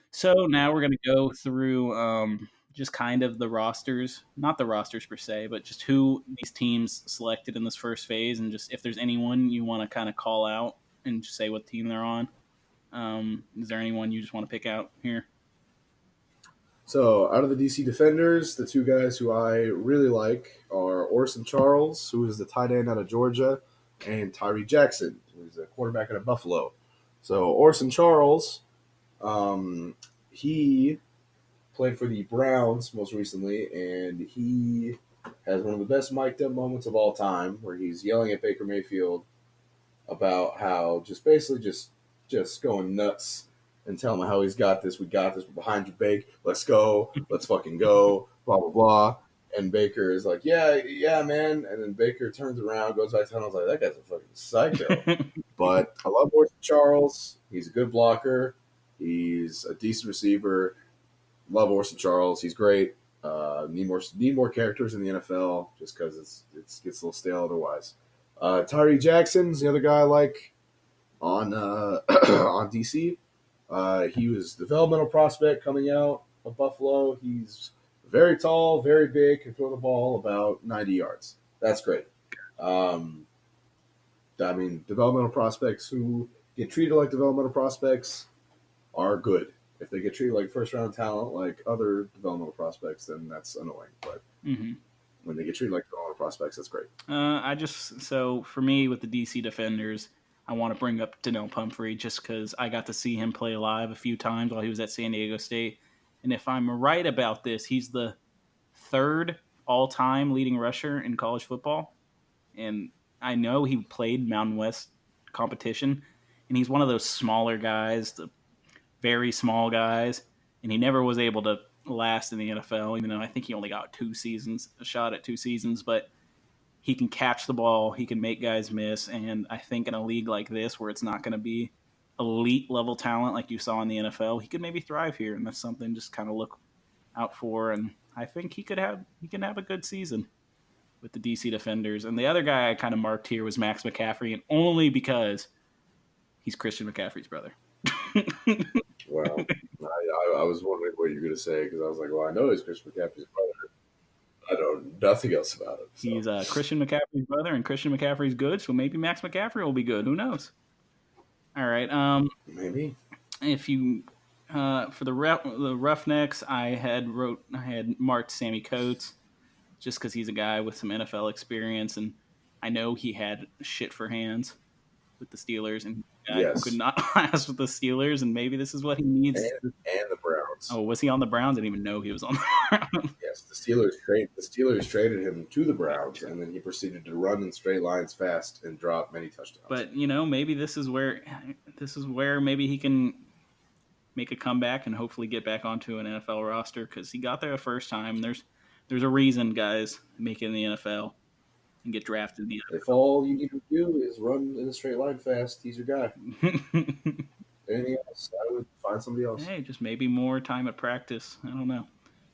So now we're going to go through just kind of the rosters, not the rosters per se, but just who these teams selected in this first phase, and just if there's anyone you want to kind of call out and just say what team they're on. Is there anyone you just want to pick out here? So out of the DC Defenders, the 2 guys who I really like are Orson Charles, who is the tight end out of Georgia, and Tyree Jackson, who's a quarterback out of Buffalo. So Orson Charles, he played for the Browns most recently, and he has one of the best mic'd up moments of all time, where he's yelling at Baker Mayfield about how just going nuts and telling him how he's got this. We got this. We're behind you, Bake. Let's go. Let's fucking go. Blah, blah, blah. And Baker is like, yeah, man. And then Baker turns around, goes back to him. I was like, that guy's a fucking psycho. But I love Orson Charles. He's a good blocker. He's a decent receiver. Love Orson Charles. He's great. Need more characters in the NFL just because it gets a little stale otherwise. Tyree Jackson's the other guy I like on on DC. He was a developmental prospect coming out of Buffalo. He's very tall, very big, can throw the ball about 90 yards. That's great. Developmental prospects who get treated like developmental prospects are good. If they get treated like first-round talent like other developmental prospects, then that's annoying. But when they get treated like developmental prospects, that's great. So for me with the DC Defenders, I want to bring up Donnell Pumphrey just because I got to see him play live a few times while he was at San Diego State. And if I'm right about this, he's the 3rd all-time leading rusher in college football. And I know he played Mountain West competition, and he's one of those smaller guys, the very small guys, and he never was able to last in the NFL, even though I think he only got a shot at 2 seasons, but he can catch the ball, he can make guys miss, and I think in a league like this where it's not going to be elite level talent like you saw in the NFL, he could maybe thrive here, and that's something just kind of look out for. And I think he can have a good season with the DC Defenders. And the other guy I kind of marked here was Max McCaffrey, and only because he's Christian McCaffrey's brother. Well, I was wondering what you were going to say because I was like, well, I know he's Christian McCaffrey's brother. I know nothing else about him. So. He's Christian McCaffrey's brother, and Christian McCaffrey's good, so maybe Max McCaffrey will be good. Who knows? All right. Maybe. If you for the Roughnecks, I had marked Sammy Coates just because he's a guy with some NFL experience, and I know he had shit for hands with the Steelers, and yes. could not last with the Steelers, and maybe this is what he needs. And the Browns. Oh, was he on the Browns? I didn't even know he was on the Browns. Yes, the Steelers traded him to the Browns, and then he proceeded to run in straight lines fast and drop many touchdowns. But maybe this is where maybe he can make a comeback and hopefully get back onto an NFL roster because he got there the first time. There's a reason guys make it in the NFL and get drafted in the NFL. If all you need to do is run in a straight line fast, he's your guy. Anything else? I would find somebody else. Hey, just maybe more time at practice. I don't know.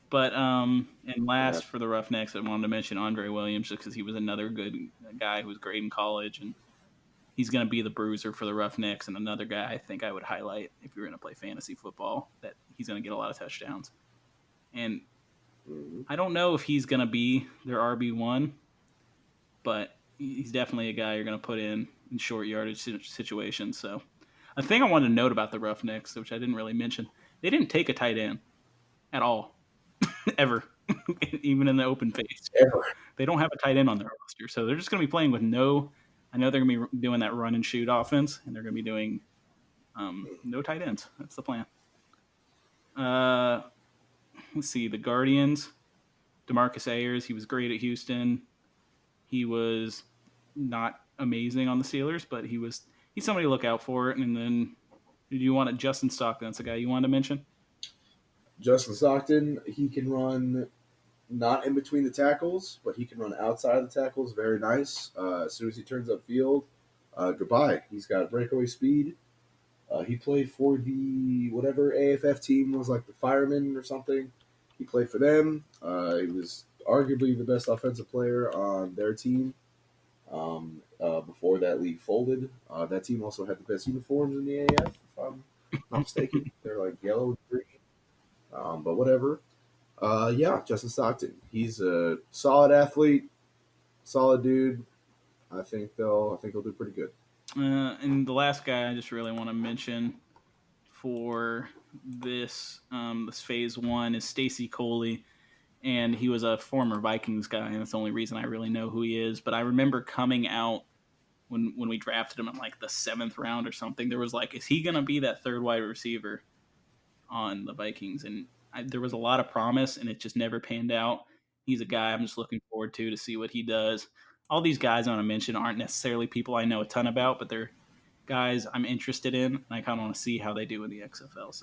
But and last for the Roughnecks, I wanted to mention Andre Williams just because he was another good guy who was great in college, and he's going to be the bruiser for the Roughnecks, and another guy I think I would highlight if you're going to play fantasy football, that he's going to get a lot of touchdowns. And I don't know if he's going to be their RB1, but he's definitely a guy you're going to put in short yardage situations. So a thing I wanted to note about the Roughnecks, which I didn't really mention, they didn't take a tight end at all, ever, even in the open phase. Ever. They don't have a tight end on their roster, so they're just going to be playing with no. I know they're going to be doing that run and shoot offense, and they're going to be doing no tight ends. That's the plan. Let's see, the Guardians. DeMarcus Ayers, he was great at Houston. He was not amazing on the Steelers, but he's somebody to look out for. And then, did you want Justin Stockton? That's the guy you wanted to mention? Justin Stockton, he can run not in between the tackles, but he can run outside the tackles. Very nice. As soon as he turns upfield, goodbye. He's got breakaway speed. He played for the whatever AFF team was, like the Firemen or something. He played for them. He was arguably the best offensive player on their team before that league folded. That team also had the best uniforms in the AAF, if I'm not mistaken. They're like yellow and green. But whatever. Yeah, Justin Stockton. He's a solid athlete, solid dude. I think he'll do pretty good. And the last guy I just really want to mention for this phase one is Stacy Coley, and he was a former Vikings guy, and that's the only reason I really know who he is. But I remember coming out when we drafted him in like the 7th round or something. There was like, is he gonna be that third wide receiver on the Vikings? And there was a lot of promise, and it just never panned out. He's a guy I'm just looking forward to see what he does. All these guys I want to mention aren't necessarily people I know a ton about, but they're guys I'm interested in, and I kind of want to see how they do in the XFL.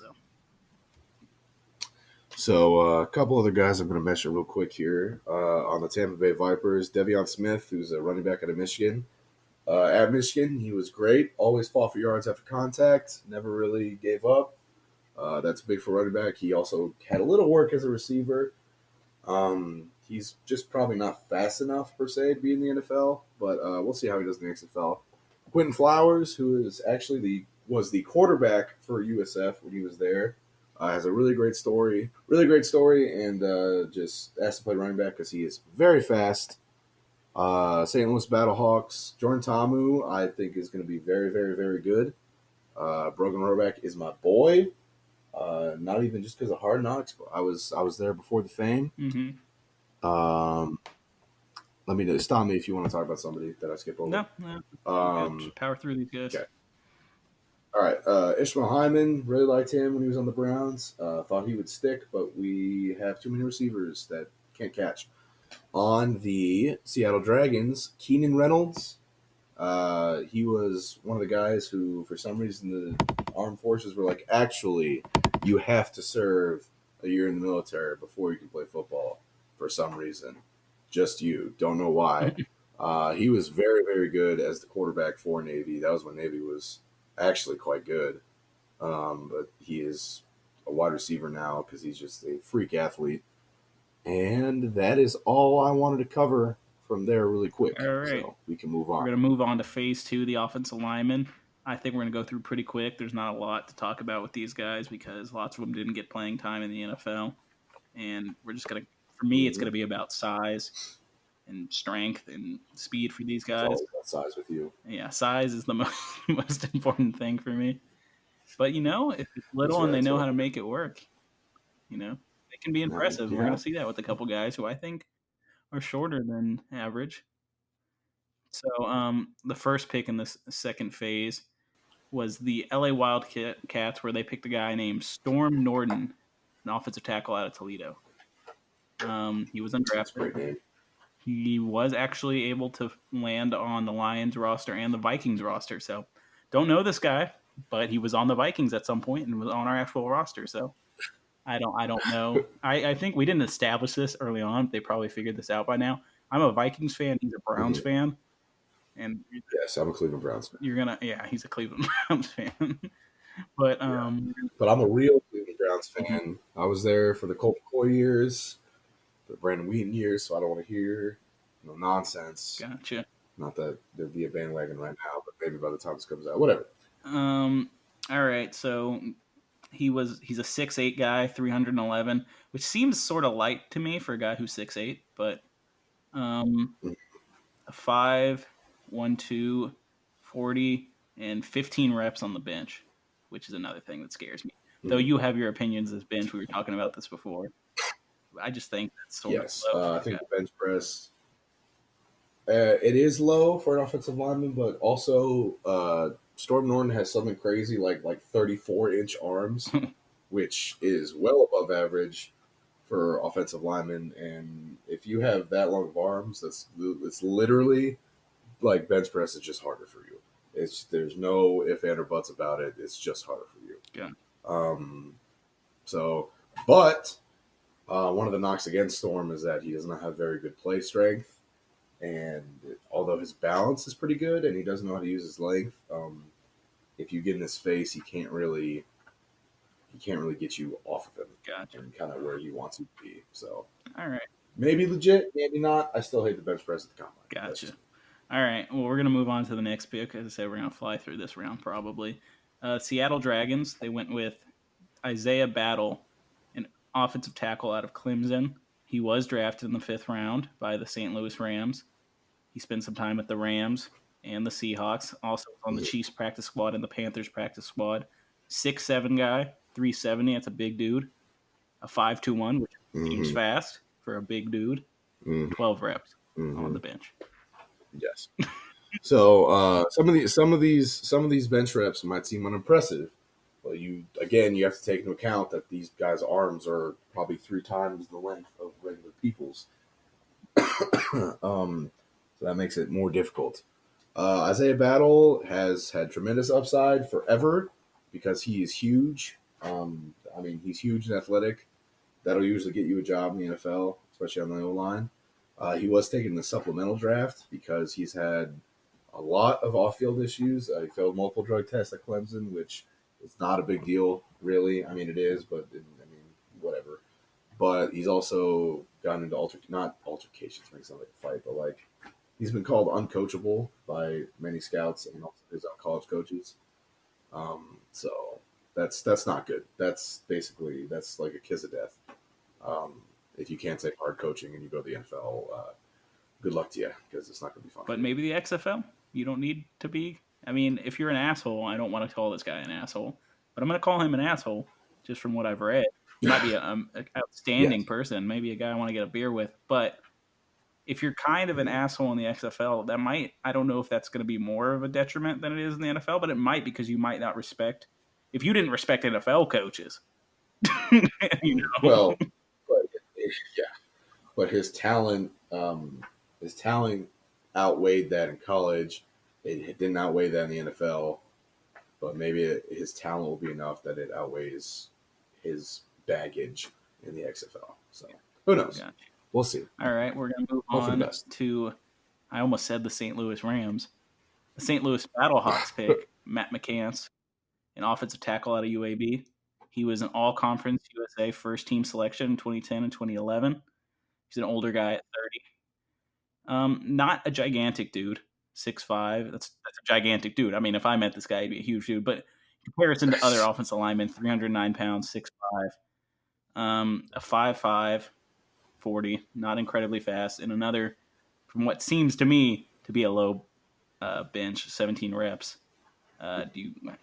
So a couple other guys I'm going to mention real quick here. On the Tampa Bay Vipers, Devion Smith, who's a running back out of Michigan. At Michigan, he was great. Always fought for yards after contact. Never really gave up. That's big for running back. He also had a little work as a receiver. He's just probably not fast enough, per se, to be in the NFL, but we'll see how he does in the XFL. Quentin Flowers, who is actually was the quarterback for USF when he was there, has a really great story, and just asked to play running back because he is very fast. St. Louis Battlehawks, Jordan Tamu, I think is going to be very, very, very good. Brogan Roback is my boy. Not even just because of Hard Knocks, but I was there before the fame. Mm-hmm. Let me stop me if you want to talk about somebody that I skip over. No. Just power through these guys. Okay. All right. Ishmael Hyman, really liked him when he was on the Browns. Thought he would stick, but we have too many receivers that can't catch. On the Seattle Dragons, Keenan Reynolds. He was one of the guys who, for some reason, the armed forces were like, actually, you have to serve a year in the military before you can play football for some reason. Just you. Don't know why. He was very, very good as the quarterback for Navy. That was when Navy was actually quite good. But he is a wide receiver now because he's just a freak athlete. And that is all I wanted to cover from there really quick. All right. So we can move We're on. going to move on to phase 2, the offensive linemen. I think we're going to go through pretty quick. There's not a lot to talk about with these guys because lots of them didn't get playing time in the NFL. And we're just going to, for me, it's going to be about size and strength and speed for these It's guys. always about size with you. Yeah, size is the most important thing for me. But, if it's little That's and they right, know so- how to make it work, they can be impressive. Yeah. We're going to see that with a couple guys who I think are shorter than average. So the first pick in this second phase was the LA Wildcats, where they picked a guy named Storm Norton, an offensive tackle out of Toledo. He was That's a undrafted. great name. He was actually able to land on the Lions roster and the Vikings roster. So don't know this guy, but he was on the Vikings at some point and was on our actual roster. So I don't know. I think we didn't establish this early on. They probably figured this out by now. I'm a Vikings fan. He's a Browns fan. And Yes, I'm a Cleveland Browns fan. He's a Cleveland Browns fan. But But I'm a real Cleveland Browns fan. I was there for the Colt McCoy years, the Brandon Wheaton years, so I don't want to hear no nonsense. Gotcha. Not that there'd be a bandwagon right now, but maybe by the time this comes out, whatever. All right, so he's a 6'8" guy, 311, which seems sort of light to me for a guy who's 6'8", but a 5, 1, 2, 40, and 15 reps on the bench, which is another thing that scares me. Though you have your opinions as bench, we were talking about this before. I just think that's sort of low. I think the bench press, it is low for an offensive lineman, but also Storm Norton has something crazy like 34-inch arms, which is well above average for offensive linemen. And if you have that long of arms, it's literally like bench press is just harder for you. There's no if, and, or buts about it. It's just harder for you. Yeah. But one of the knocks against Storm is that he does not have very good play strength, and although his balance is pretty good and he doesn't know how to use his length, if you get in his face, he can't really get you off of him. Gotcha. And kind of where he wants you to be. So all right, maybe legit, maybe not. I still hate the bench press at the combine. Gotcha. All right, well, we're going to move on to the next pick. As I said, we're going to fly through this round probably. Seattle Dragons, they went with Isaiah Battle, an offensive tackle out of Clemson. He was drafted in the 5th round by the St. Louis Rams. He spent some time at the Rams and the Seahawks, also on the Chiefs practice squad and the Panthers practice squad. 6'7" guy, 370, that's a big dude. A 5'2", which seems fast for a big dude. 12 reps on the bench. Yes. So some of these bench reps might seem unimpressive, but you have to take into account that these guys' arms are probably 3 times the length of regular people's. So that makes it more difficult. Isaiah Battle has had tremendous upside forever because he is huge. He's huge and athletic. That'll usually get you a job in the NFL, especially on the O-line. He was taken in the supplemental draft because he's had a lot of off-field issues. He failed multiple drug tests at Clemson, which is not a big deal, really. I mean, it is, but whatever. But he's also gotten into not altercations, makes it sound like a fight, but like he's been called uncoachable by many scouts and also his college coaches. So that's not good. That's like a kiss of death. If you can't take hard coaching and you go to the NFL, good luck to you because it's not going to be fun. But maybe the XFL, you don't need to be. I mean, if you're an asshole, I don't want to call this guy an asshole, but I'm going to call him an asshole just from what I've read. He might be an outstanding person, maybe a guy I want to get a beer with. But if you're kind of an asshole in the XFL, that might, I don't know if that's going to be more of a detriment than it is in the NFL, but it might because you might not respect, if you didn't respect NFL coaches. Well, but his talent outweighed that in college. It didn't outweigh that in the NFL, but maybe his talent will be enough that it outweighs his baggage in the XFL. So who knows? Gotcha. We'll see. All right, we're going to move on to, I almost said the St. Louis Rams. The St. Louis Battlehawks pick Matt McCants, an offensive tackle out of UAB. He was an all-conference USA first-team selection in 2010 and 2011. He's an older guy at 30. Not a gigantic dude, 6'5". That's a gigantic dude. I mean, if I met this guy, he'd be a huge dude. But in comparison to other offensive linemen, 309 pounds, 6'5". A 5'5", 40, not incredibly fast. And another, from what seems to me to be a low bench, 17 reps. This guy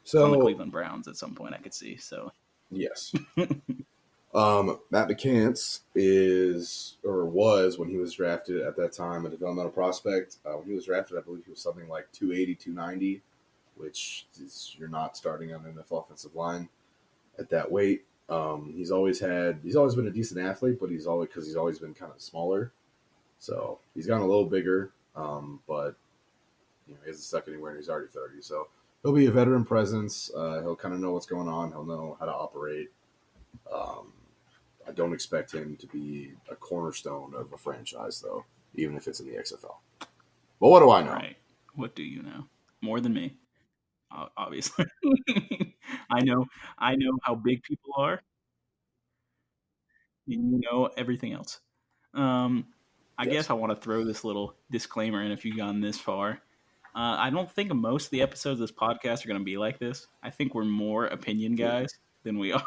was on the Cleveland Browns at some point, I could see. So yes. Matt McCants was, when he was drafted at that time, a developmental prospect. When he was drafted, I believe he was something like 280, 290, which is, you're not starting on an NFL offensive line at that weight. He's always been a decent athlete, but he's always been kind of smaller. So he's gotten a little bigger, but he hasn't stuck anywhere, and he's already 30. So he'll be a veteran presence. He'll kind of know what's going on. He'll know how to operate. I don't expect him to be a cornerstone of a franchise, though, even if it's in the XFL. But what do I know? Right. What do you know? More than me, obviously. I know how big people are. And you know everything else. I guess I want to throw this little disclaimer in if you've gone this far. I don't think most of the episodes of this podcast are going to be like this. I think we're more opinion guys than we are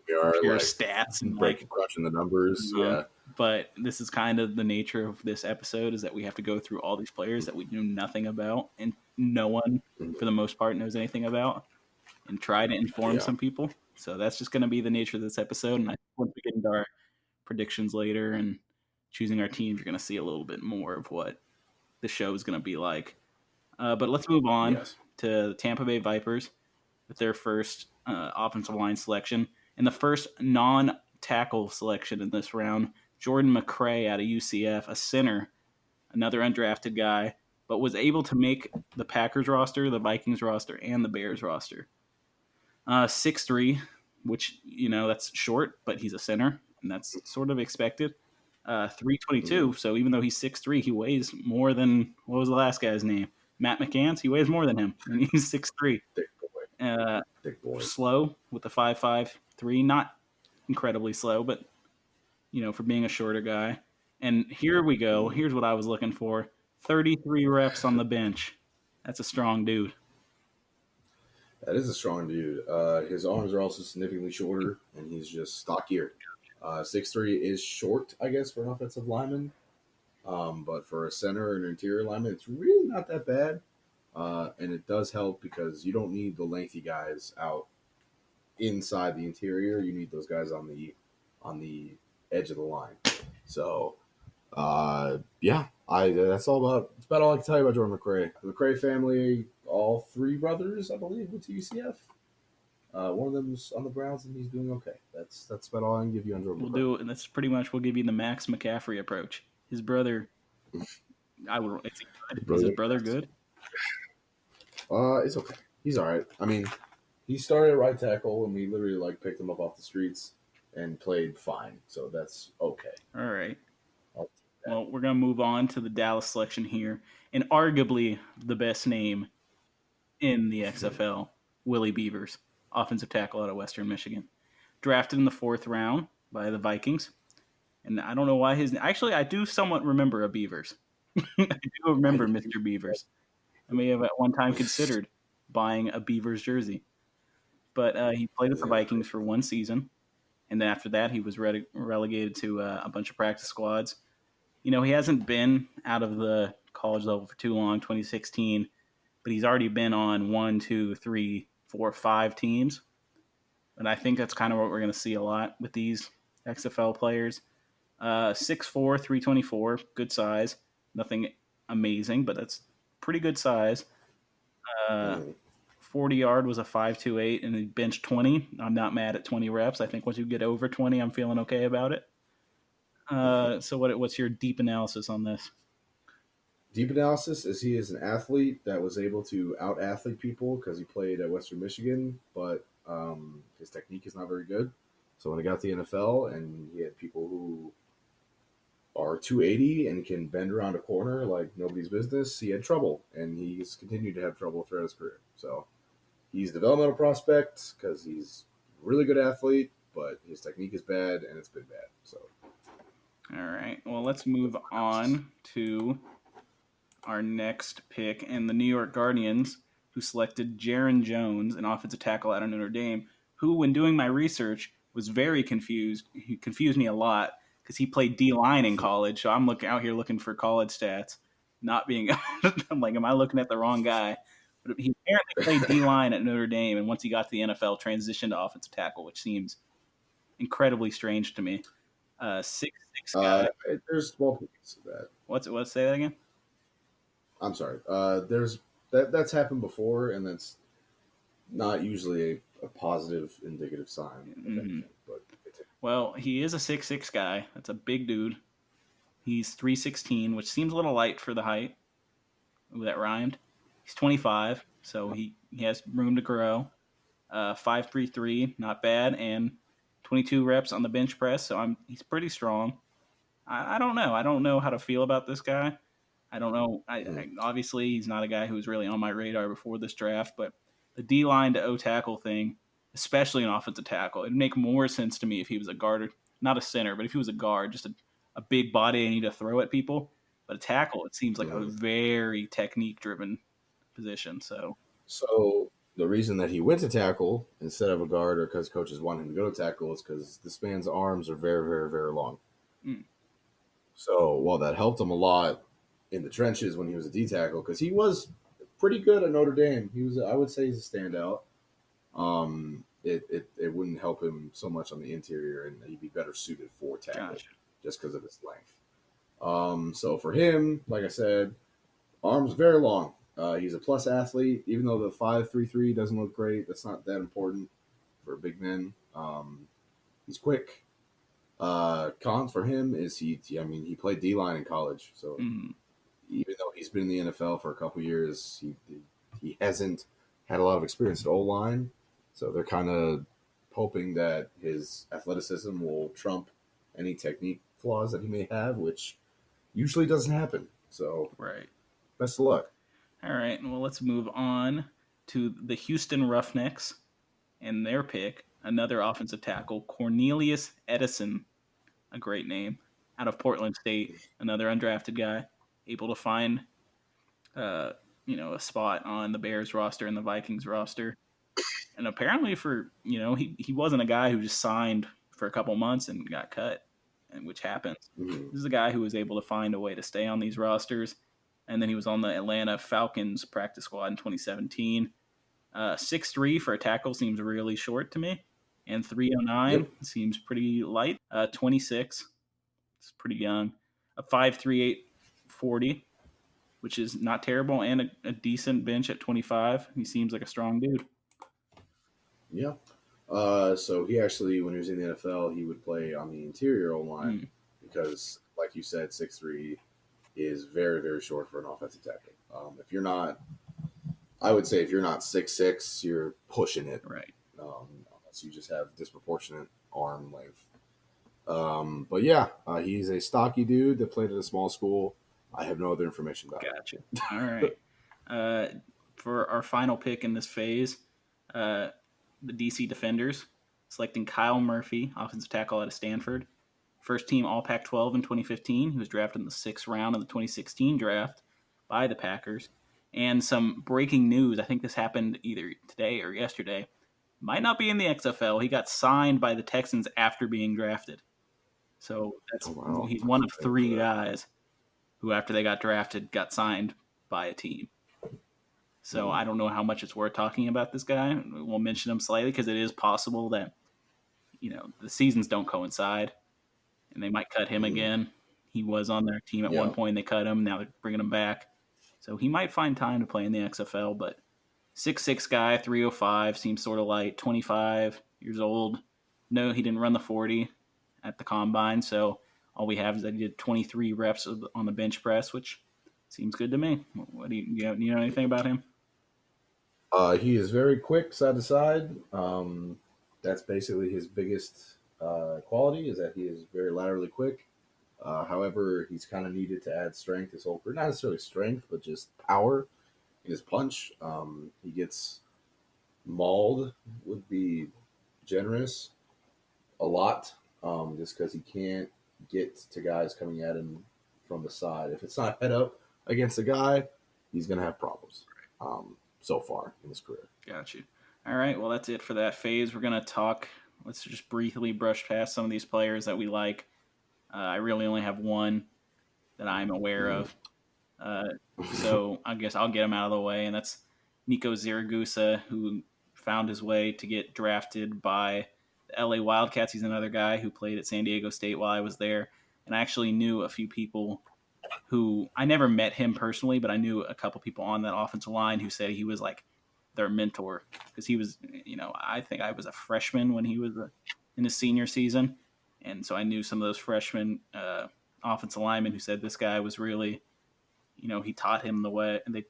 we are pure like stats and crushing the numbers. Yeah. But this is kind of the nature of this episode, is that we have to go through all these players that we knew nothing about, and no one, for the most part, knows anything about, and try to inform some people. So that's just going to be the nature of this episode. And I think once we get into our predictions later and choosing our teams, you're going to see a little bit more of what the show is going to be like. But let's move on to the Tampa Bay Vipers with their first offensive line selection. And the first non-tackle selection in this round, Jordan McRae out of UCF, a center, another undrafted guy, but was able to make the Packers roster, the Vikings roster, and the Bears roster. 6'3", which, that's short, but he's a center, and that's sort of expected. 322, so even though he's 6'3", he weighs more than, what was the last guy's name? Matt McCants? He weighs more than him, and he's 6'3". Big boy. Slow with the 5.53, not incredibly slow, but, for being a shorter guy. And here we go. Here's what I was looking for. 33 reps on the bench. That's a strong dude. That is a strong dude. His arms are also significantly shorter, and he's just stockier. 6'3" is short, I guess, for an offensive lineman. But for a center and interior lineman, it's really not that bad. And it does help because you don't need the lengthy guys out inside the interior. You need those guys on the edge of the line. So, that's about all I can tell you about Jordan McRae. The McRae family, all three brothers, I believe, went to UCF. One of them's on the Browns, and he's doing okay. That's about all I can give you on Jordan McRae. And that's pretty much, we'll give you the Max McCaffrey approach. His brother, is his brother good? It's okay. He's all right. I mean, he started at right tackle, and we literally picked him up off the streets and played fine. So that's okay. All right. Well, we're going to move on to the Dallas selection here, and arguably the best name in the XFL, Willie Beavers, offensive tackle out of Western Michigan. Drafted in the 4th round by the Vikings. And I don't know why actually, I do somewhat remember a Beavers. I do remember Mr. Beavers. I may have at one time considered buying a Beavers jersey. But he played with the Vikings for one season. And then after that, he was relegated to a bunch of practice squads. He hasn't been out of the college level for too long, 2016. But he's already been on 1, 2, 3, 4, 5 teams. And I think that's kind of what we're going to see a lot with these XFL players. 6'4", 324, good size. Nothing amazing, but that's pretty good size. 40-yard was a 5.28, and he benched 20. I'm not mad at 20 reps. I think once you get over 20, I'm feeling okay about it. So what's your deep analysis on this? Deep analysis is he is an athlete that was able to out-athlete people because he played at Western Michigan, but his technique is not very good. So when he got to the NFL and he had people who are 280 and can bend around a corner like nobody's business, he had trouble, and he's continued to have trouble throughout his career. So he's a developmental prospect because he's a really good athlete, but his technique is bad, and it's been bad. So, All right. Well, let's move on to our next pick, and the New York Guardians, who selected Jaron Jones, an offensive tackle out of Notre Dame, who, when doing my research, was very confused. He confused me a lot because he played D line in college. So I'm out here looking for college stats, not being. I'm like, am I looking at the wrong guy? But he apparently played D line at Notre Dame, and once he got to the NFL, transitioned to offensive tackle, which seems incredibly strange to me. 6'6" guy. there's multiple pieces of that. What's say that again? I'm sorry. There's that's happened before, and that's not usually a positive indicative sign of anything. But Well, he is a 6'6" guy. That's a big dude. He's 316, which seems a little light for the height. Ooh, that rhymed. He's 25, so he has room to grow. 5'3", not bad, and 22 reps on the bench press, so he's pretty strong. I don't know. I don't know how to feel about this guy. I don't know. Obviously, he's not a guy who was really on my radar before this draft, but the D-line to O-tackle thing, especially an offensive tackle, it'd make more sense to me if he was a guard, not a center, but if he was a guard, just a big body and need to throw at people. But a tackle, it seems like a very technique-driven position. So the reason that he went to tackle instead of a guard, or because coaches want him to go to tackle, is because this man's arms are very, very, very long. So while that helped him a lot in the trenches when he was a D tackle, because he was pretty good at Notre Dame, I would say he's a standout. It wouldn't help him so much on the interior, and he'd be better suited for tackle just because of his length. So for him, like I said, arms very long. He's a plus athlete, even though the 5'3" doesn't look great. That's not that important for big men. He's quick. Cons for him is he played D-line in college, so even though he's been in the NFL for a couple years, he hasn't had a lot of experience at O-line. So they're kind of hoping that his athleticism will trump any technique flaws that he may have, which usually doesn't happen. So best of luck. All right, well, let's move on to the Houston Roughnecks and their pick, another offensive tackle, Cornelius Edison, a great name, out of Portland State, another undrafted guy, able to find a spot on the Bears roster and the Vikings roster. And apparently he wasn't a guy who just signed for a couple months and got cut, which happens. This is a guy who was able to find a way to stay on these rosters. And then he was on the Atlanta Falcons practice squad in 2017. 6'3" for a tackle seems really short to me. And 309 seems pretty light. 26, it's pretty young. A 5'3", 40, which is not terrible, and a decent bench at 25. He seems like a strong dude. Yeah. So he actually, when he was in the NFL, he would play on the interior O-line because, like you said, 6'3" is very, very short for an offensive tackle. I would say if you're not 6'6", you're pushing it. Right. Unless you just have disproportionate arm length. But yeah, he's a stocky dude that played at a small school. I have no other information about Gotcha. All right. For our final pick in this phase, the DC Defenders selecting Kyle Murphy, offensive tackle out of Stanford. First team All Pac-12 in 2015. He was drafted in the 6th round of the 2016 draft by the Packers. And some breaking news, I think this happened either today or yesterday, might not be in the XFL. He got signed by the Texans after being drafted. So he's one of 3 guys who, after they got drafted, got signed by a team. So I don't know how much it's worth talking about this guy. We'll mention him slightly because it is possible that, the seasons don't coincide and they might cut him again. He was on their team at one point. They cut him. Now they're bringing him back. So he might find time to play in the XFL, but 6'6" guy, 305, seems sort of light, 25 years old. No, he didn't run the 40 at the combine, so all we have is that he did 23 reps on the bench press, which seems good to me. What do you know anything about him? He is very quick side to side. That's basically his biggest quality, is that he is very laterally quick. However, he's kind of needed to add strength his whole career. Not necessarily strength, but just power in his punch. He gets mauled, would be generous, a lot, just because he can't get to guys coming at him from the side. If it's not head up against a guy, he's going to have problems so far in his career. Got you. All right, well, that's it for that phase. We're going to talk. Let's just briefly brush past some of these players that we like. I really only have one that I'm aware of. So I guess I'll get him out of the way, and that's Nico Zaragoza, who found his way to get drafted by the LA Wildcats. He's another guy who played at San Diego State while I was there, and I actually knew a few people who I never met him personally, but I knew a couple people on that offensive line who said he was like their mentor because he was, I think I was a freshman when he was in his senior season. And so I knew some of those freshmen offensive linemen who said this guy was really, he taught him the way, and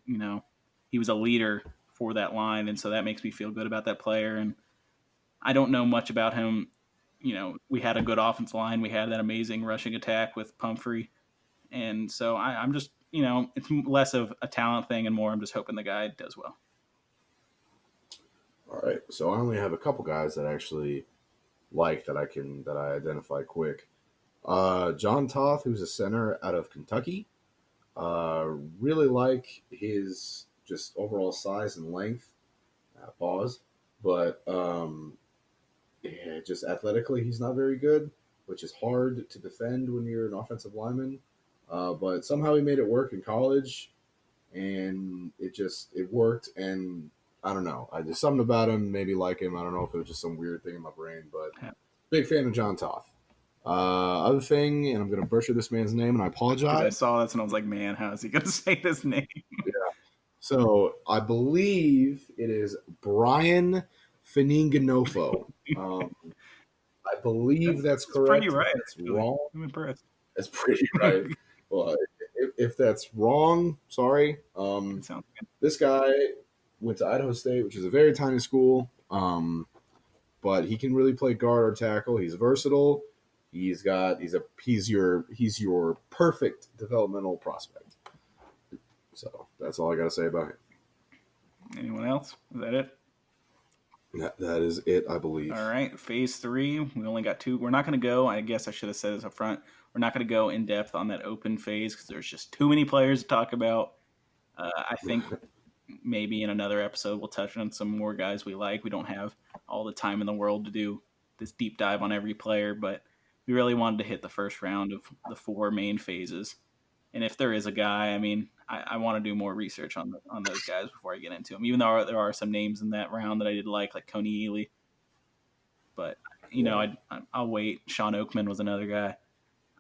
he was a leader for that line. And so that makes me feel good about that player. And I don't know much about him. We had a good offensive line. We had that amazing rushing attack with Pumphrey. And so I'm just, it's less of a talent thing and more I'm just hoping the guy does well. All right. So I only have a couple guys that I actually like that I identify quick. John Toth, who's a center out of Kentucky. Really like his just overall size and length. Pause. But just athletically, he's not very good, which is hard to defend when you're an offensive lineman. But somehow he made it work in college, and it worked. And I don't know. There's something about him, maybe like him. I don't know if it was just some weird thing in my brain, but big fan of John Toth. Other thing, and I'm going to butcher this man's name, and I apologize. I saw this, and I was like, man, how is he going to say this name? Yeah. So I believe it is Brian Fininganofo. I believe that's correct. Pretty right. That's wrong. I'm impressed. That's pretty right. Well, if that's wrong, sorry. Sounds good. This guy went to Idaho State, which is a very tiny school, but he can really play guard or tackle. He's versatile. He's your perfect developmental prospect. So that's all I got to say about him. Anyone else? Is that it? That is it, I believe. All right, phase 3. We only got 2. We're not going to go. I guess I should have said this up front. We're not going to go in depth on that open phase because there's just too many players to talk about. I think maybe in another episode we'll touch on some more guys we like. We don't have all the time in the world to do this deep dive on every player, but we really wanted to hit the first round of the 4 main phases. And if there is a guy, I want to do more research on those guys before I get into them, even though there are some names in that round that I did like Coney Ely. But, I'll wait. Sean Oakman was another guy.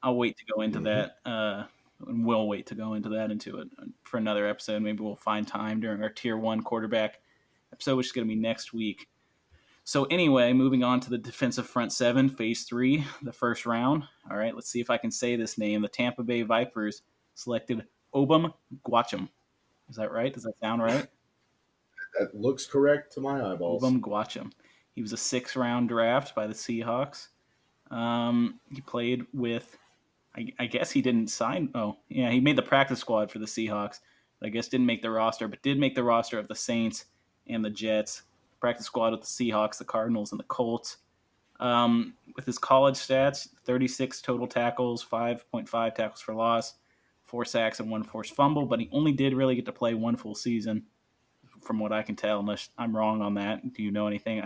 I'll wait to go into that, and we'll wait to go into that for another episode. Maybe we'll find time during our Tier 1 quarterback episode, which is going to be next week. So anyway, moving on to the defensive front 7, phase 3, the first round. All right, let's see if I can say this name. The Tampa Bay Vipers selected Obum Gwacham. Is that right? Does that sound right? That looks correct to my eyeballs. Obum Gwacham. He was a 6th-round draft by the Seahawks. He played with, I guess he didn't sign. Oh, yeah, he made the practice squad for the Seahawks, but I guess didn't make the roster, but did make the roster of the Saints and the Jets. Practice squad with the Seahawks, the Cardinals, and the Colts. With his college stats, 36 total tackles, 5.5 tackles for loss, 4 sacks, and 1 forced fumble, but he only did really get to play 1 full season, from what I can tell, unless I'm wrong on that. Do you know anything?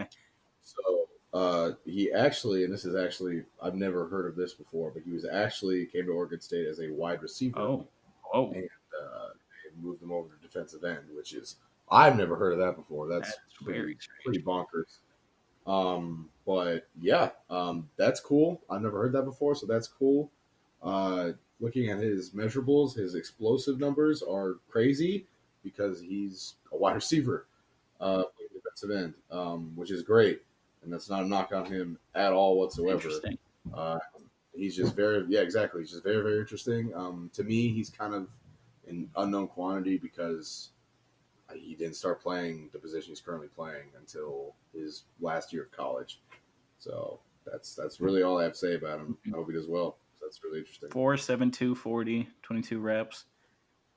So he actually, and this is actually, I've never heard of this before, but came to Oregon State as a wide receiver. Oh. And moved him over to defensive end, which is, I've never heard of that before. That's very pretty bonkers. But yeah, that's cool. I've never heard that before, so that's cool. Looking at his measurables, his explosive numbers are crazy because he's a wide receiver, defensive end, which is great. And that's not a knock on him at all whatsoever. Interesting. He's just exactly. He's just very, very interesting. To me, he's kind of an unknown quantity because he didn't start playing the position he's currently playing until his last year of college. So that's really all I have to say about him. I hope he does well. So That's really interesting. 4.72 40, 22 reps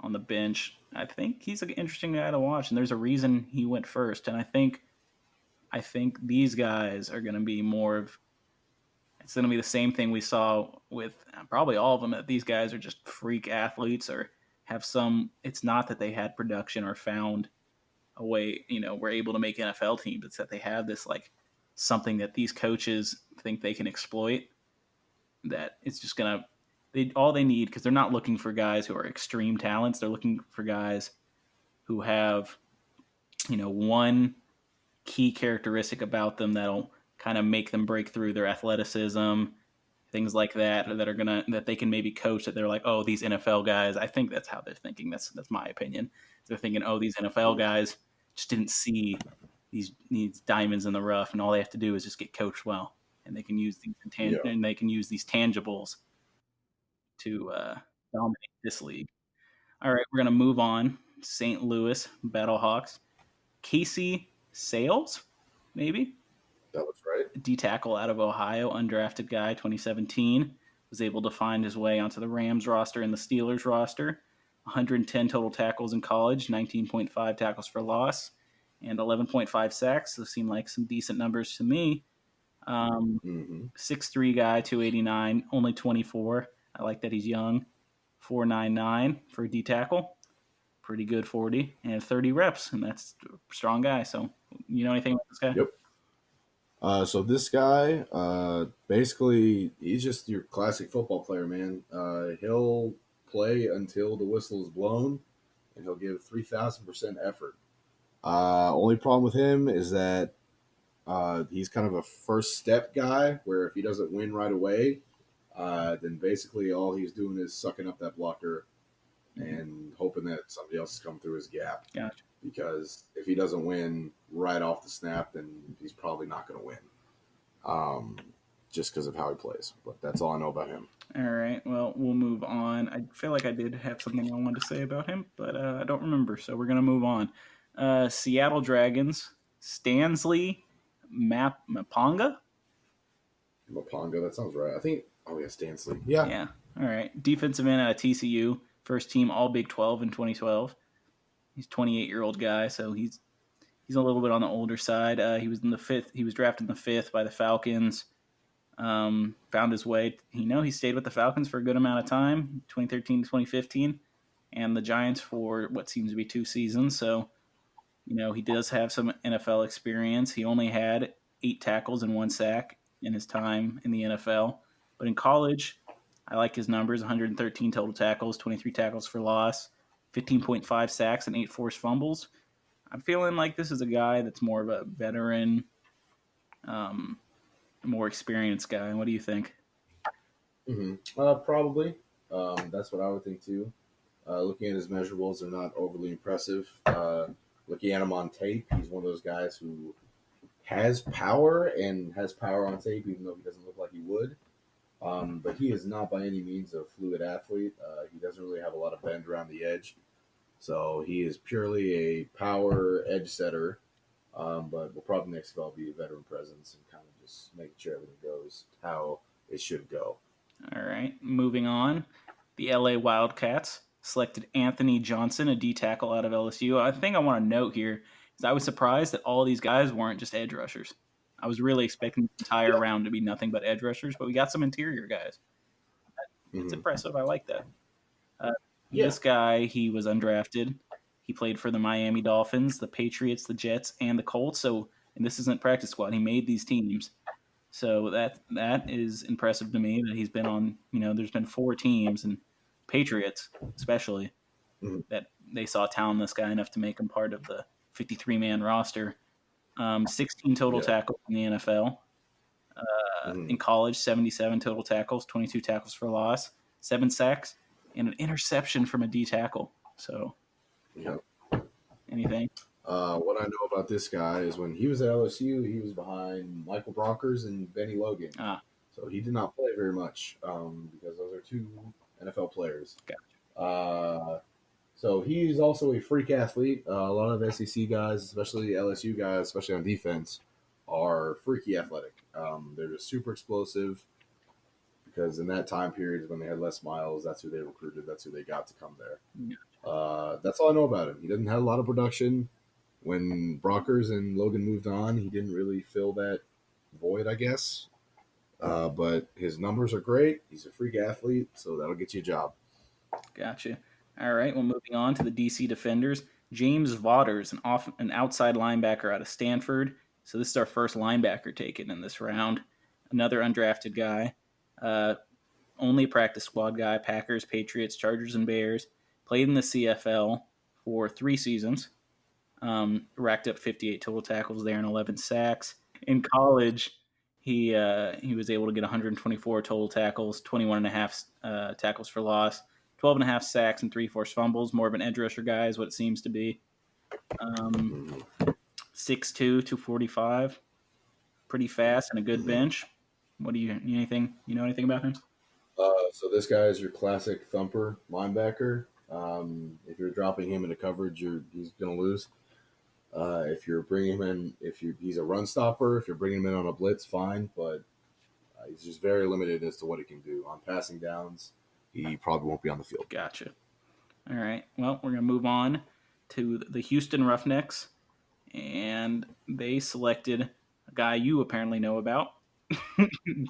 on the bench. I think he's an interesting guy to watch, and there's a reason he went first. And I think these guys are going to be more of. It's going to be the same thing we saw with probably all of them. That these guys are just freak athletes or have some. It's not that they had production or found a way, were able to make NFL teams. It's that they have this like something that these coaches think they can exploit. That it's just gonna all they need, because they're not looking for guys who are extreme talents. They're looking for guys who have one key characteristic about them that'll kind of make them break through, their athleticism, things like that that they can maybe coach, that they're like, oh, these NFL guys. I think that's how they're thinking. That's my opinion. They're thinking, oh, these NFL guys just didn't see these diamonds in the rough, and all they have to do is just get coached well, and they can use and they can use these tangibles to dominate this league. All right, we're gonna move on. St. Louis Battlehawks. Casey Sales, maybe That was right. D tackle out of Ohio, undrafted guy, 2017, was able to find his way onto the Rams roster and the Steelers roster. 110 total tackles in college, 19.5 tackles for loss, and 11.5 sacks. Those seem like some decent numbers to me. 6'3" guy, 289, only 24. I like that he's young. 4.99 for a D tackle. Pretty good 40 and 30 reps, and that's a strong guy. So, you know anything about this guy? Yep. So this guy, basically, he's just your classic football player, man. He'll play until the whistle is blown, and he'll give 3,000% effort. Only problem with him is that he's kind of a first step guy, where if he doesn't win right away, then basically all he's doing is sucking up that blocker and hoping that somebody else has come through his gap. Gotcha. Because if he doesn't win right off the snap, then he's probably not going to win. Just because of how he plays. But that's all I know about him. All right. Well, we'll move on. I feel like I did have something I wanted to say about him, but I don't remember. So we're going to move on. Seattle Dragons. Stanley Maponga? Maponga, that sounds right. I think, Stanley. Yeah. Yeah. All right. Defensive end out of TCU. First team All Big 12 in 2012. He's a 28-year-old guy, so he's a little bit on the older side. He was in the fifth. He was drafted in the 5th by the Falcons. Found his way. He stayed with the Falcons for a good amount of time, 2013 to 2015, and the Giants for what seems to be 2 seasons. So, he does have some NFL experience. He only had 8 tackles and 1 sack in his time in the NFL, but in college, I like his numbers: 113 total tackles, 23 tackles for loss, 15.5 sacks, and 8 forced fumbles. I'm feeling like this is a guy that's more of a veteran, more experienced guy. What do you think? Probably. That's what I would think too. Looking at his measurables, they're not overly impressive. Looking at him on tape, he's one of those guys who has power on tape, even though he doesn't look like he would. But he is not by any means a fluid athlete. He doesn't really have a lot of bend around the edge. So he is purely a power edge setter. But will probably next of all be a veteran presence and kind of just making sure everything goes how it should go. All right, moving on. The LA Wildcats selected Anthony Johnson, a D tackle out of LSU. I think I want to note here is I was surprised that all these guys weren't just edge rushers. I was really expecting the entire round to be nothing but edge rushers, but we got some interior guys. It's impressive. I like that. This guy, he was undrafted. He played for the Miami Dolphins, the Patriots, the Jets, and the Colts. So, and this isn't practice squad. He made these teams. So that is impressive to me that he's been on, there's been 4 teams, and Patriots especially, that they saw talent in this guy enough to make him part of the 53-man roster. 16 total tackles in the NFL. In college, 77 total tackles, 22 tackles for loss, 7 sacks, and an interception from a D tackle. So, anything? What I know about this guy is when he was at LSU, he was behind Michael Bronkers and Benny Logan. So he did not play very much because those are 2 NFL players. Gotcha. So he's also a freak athlete. A lot of SEC guys, especially LSU guys, especially on defense, are freaky athletic. They're just super explosive. because in that time period when they had Les Miles, that's who they recruited. That's who they got to come there. That's all I know about him. He doesn't have a lot of production. When Brockers and Logan moved on, he didn't really fill that void, I guess. But his numbers are great. He's a freak athlete, so that'll get you a job. Gotcha. All right. Well, moving on to the DC Defenders. James Vaughters, an outside linebacker out of Stanford. So this is our first linebacker taken in this round. Another undrafted guy. Only practice squad guy. Packers, Patriots, Chargers, and Bears. Played in the CFL for 3 seasons. Racked up 58 total tackles there and 11 sacks. In college, he was able to get 124 total tackles, 21 and a half tackles for loss, 12 and a half sacks, and 3 forced fumbles. More of an edge rusher guy is what it seems to be. 6'2", 245. Pretty fast and a good bench. What do you know anything about him? So this guy is your classic thumper linebacker. If you're dropping him into coverage, he's going to lose. If you're bringing him in, he's a run stopper. If you're bringing him in on a blitz, fine, but he's just very limited as to what he can do on passing downs. He probably won't be on the field. Gotcha. All right. Well, we're going to move on to the Houston Roughnecks, and they selected a guy you apparently know about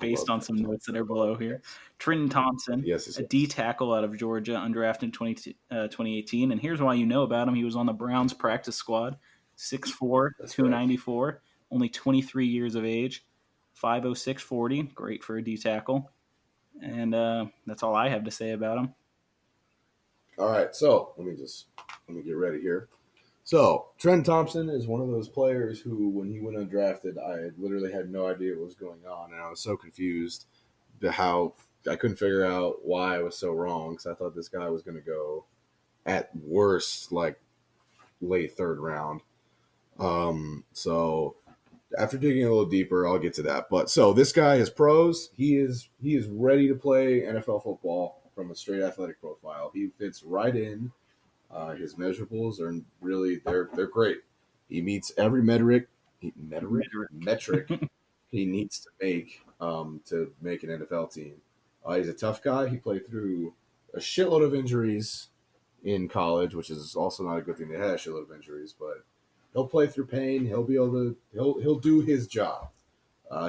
based on some notes that are below here. Trenton Thompson, a D tackle out of Georgia, undrafted in 2018. And here's why you know about him. He was on the Browns practice squad, 6'4", 294, only 23 years of age, 5'06", 40. Great for a D tackle. And that's all I have to say about him. All right, so let me get ready here. So Trent Thompson is one of those players who, when he went undrafted, I literally had no idea what was going on, and I was so confused how I couldn't figure out why I was so wrong, because I thought this guy was going to go at worst like late 3rd round. So after digging a little deeper, I'll get to that. But so this guy is pros. He is ready to play NFL football from a straight athletic profile. He fits right in. His measurables are really they're great. He meets every metric he needs to make an NFL team. He's a tough guy. He played through a shitload of injuries in college, which is also not a good thing to have a shitload of injuries, but he'll play through pain. He'll be able to he'll do his job.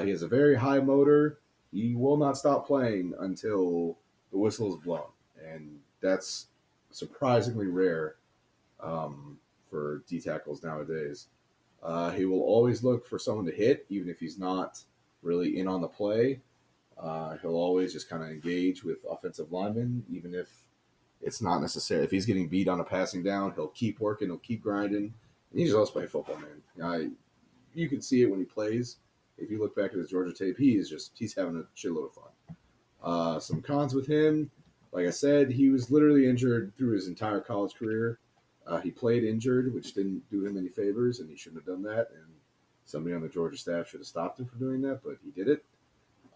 He has a very high motor. He will not stop playing until the whistle is blown, and that's surprisingly rare for D tackles nowadays. He will always look for someone to hit, even if he's not really in on the play. He'll always just kind of engage with offensive linemen, even if it's not necessary. If he's getting beat on a passing down, he'll keep working, he'll keep grinding. And he's just playing football, man. You can see it when he plays. If you look back at his Georgia tape, he's having a shitload of fun. Some cons with him. Like I said, he was literally injured through his entire college career. He played injured, which didn't do him any favors, and he shouldn't have done that. And somebody on the Georgia staff should have stopped him from doing that, but he did it.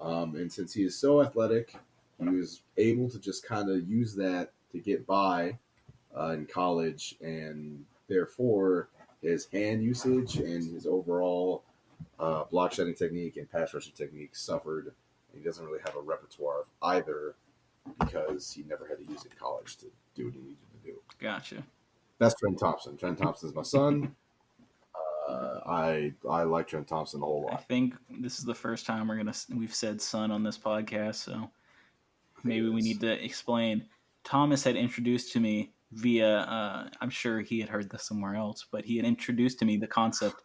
And since he is so athletic, he was able to just kind of use that to get by in college, and therefore his hand usage and his overall block shedding technique and pass rushing technique suffered. He doesn't really have a repertoire of either, because he never had to use it in college to do what he needed to do. Gotcha. That's Trent Thompson. Trent Thompson is my son. I like Trent Thompson a whole lot. I think this is the first time we've said son on this podcast, so maybe we need to explain. Thomas had introduced to me via, I'm sure he had heard this somewhere else, but he had introduced to me the concept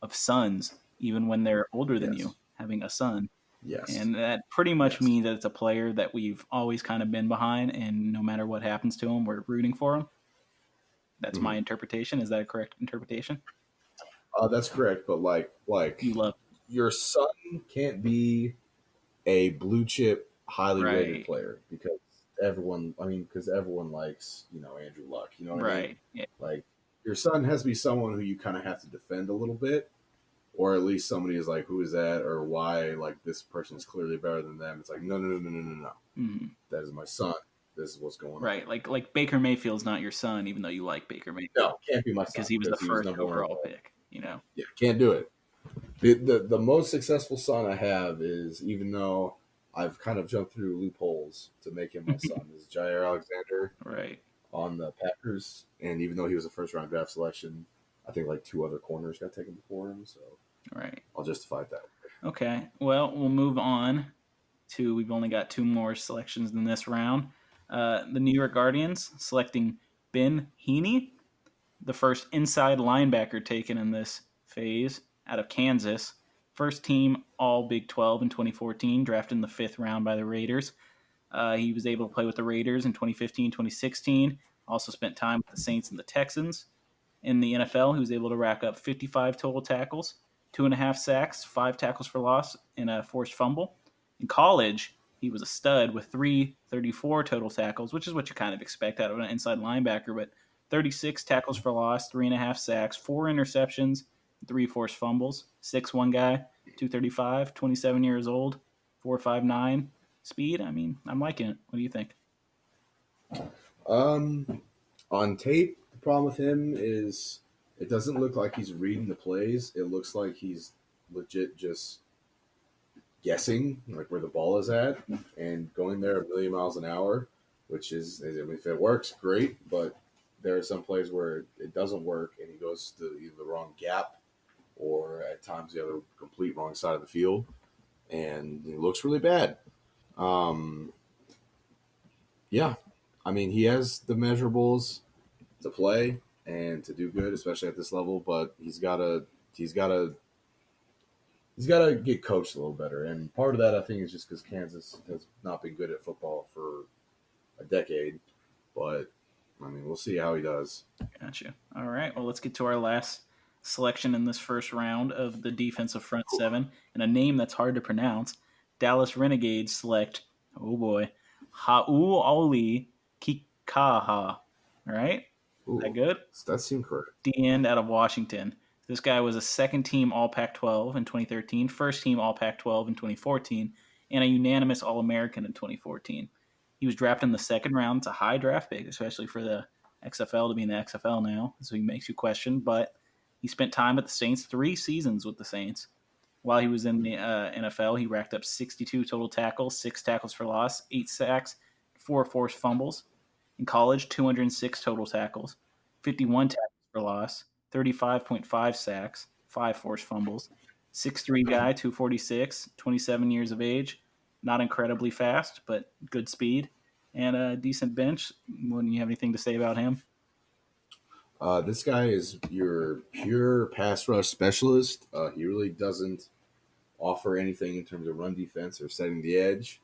of sons, even when they're older than you, having a son. Yes. And that pretty much means that it's a player that we've always kind of been behind, and no matter what happens to him, we're rooting for him. That's my interpretation. Is that a correct interpretation? That's correct, but like you love your son can't be a blue chip, highly rated player because everyone likes, Andrew Luck. You know what I mean? Yeah. Like your son has to be someone who you kind of have to defend a little bit. Or at least somebody is like, who is that? Or why, like, this person is clearly better than them. It's like, no. Mm-hmm. That is my son. This is what's going on. Right. Like Baker Mayfield's not your son, even though you like Baker Mayfield. No, can't be my son. Because he was the first overall pick, Yeah, can't do it. The most successful son I have is, even though I've kind of jumped through loopholes to make him my son. Is Jair Alexander Right. on the Packers, and even though he was a first round draft selection, I think like 2 other corners got taken before him, so Right. I'll justify it that way. Okay. Well, we'll move on to, we've only got 2 more selections in this round. The New York Guardians selecting Ben Heaney, the first inside linebacker taken in this phase out of Kansas. First team All Big 12 in 2014, drafted in the 5th round by the Raiders. He was able to play with the Raiders in 2015, 2016. Also spent time with the Saints and the Texans. In the NFL, he was able to rack up 55 total tackles, 2.5 sacks, 5 tackles for loss, and a forced fumble. In college, he was a stud with 334 total tackles, which is what you kind of expect out of an inside linebacker, but 36 tackles for loss, 3.5 sacks, 4 interceptions, 3 forced fumbles. 6'1" guy, 235, 27 years old, 4.59 speed. I mean, I'm liking it. What do you think? On tape, the problem with him is it doesn't look like he's reading the plays. It looks like he's legit just guessing like where the ball is at and going there a million miles an hour, which is, I mean, if it works, great. But there are some plays where it doesn't work and he goes to either the wrong gap or at times the other complete wrong side of the field, and it looks really bad. Yeah, I mean, he has the measurables to play and to do good, especially at this level. But he's got to get coached a little better. And part of that, I think, is just because Kansas has not been good at football for a decade. But I mean, we'll see how he does. Gotcha. All right. Well, let's get to our last selection in this first round of the defensive front 7, and a name that's hard to pronounce. Dallas Renegades select, oh boy, Hau'oli Kikaha. All right? Ooh, Is that good? that seemed correct. D-end out of Washington. This guy was a second-team All-Pac-12 in 2013, first-team All-Pac-12 in 2014, and a unanimous All-American in 2014. He was drafted in the 2nd round. It's a high draft pick, especially for the XFL to be in the XFL now, so he makes you question. But he spent time at the Saints, 3 seasons with the Saints. While he was in the NFL, he racked up 62 total tackles, 6 tackles for loss, 8 sacks, 4 forced fumbles. In college, 206 total tackles, 51 tackles for loss, 35.5 sacks, 5 forced fumbles. 6'3" guy, 246, 27 years of age. Not incredibly fast, but good speed and a decent bench. Wouldn't you have anything to say about him? This guy is your pure pass rush specialist. He really doesn't offer anything in terms of run defense or setting the edge.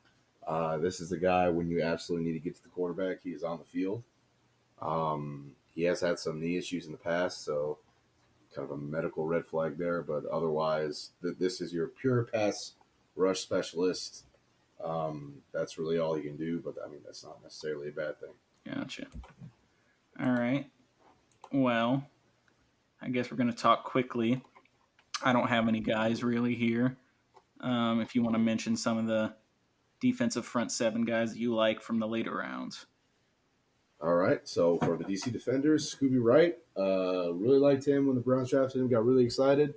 This is the guy when you absolutely need to get to the quarterback, he is on the field. He has had some knee issues in the past, so kind of a medical red flag there. But otherwise, this is your pure pass rush specialist. That's really all he can do, but I mean, that's not necessarily a bad thing. Gotcha. All right. Well, I guess we're going to talk quickly. I don't have any guys really here. If you want to mention some of the defensive front 7 guys that you like from the later rounds. All right. So for the DC Defenders, Scooby Wright, really liked him when the Browns drafted him. Got really excited.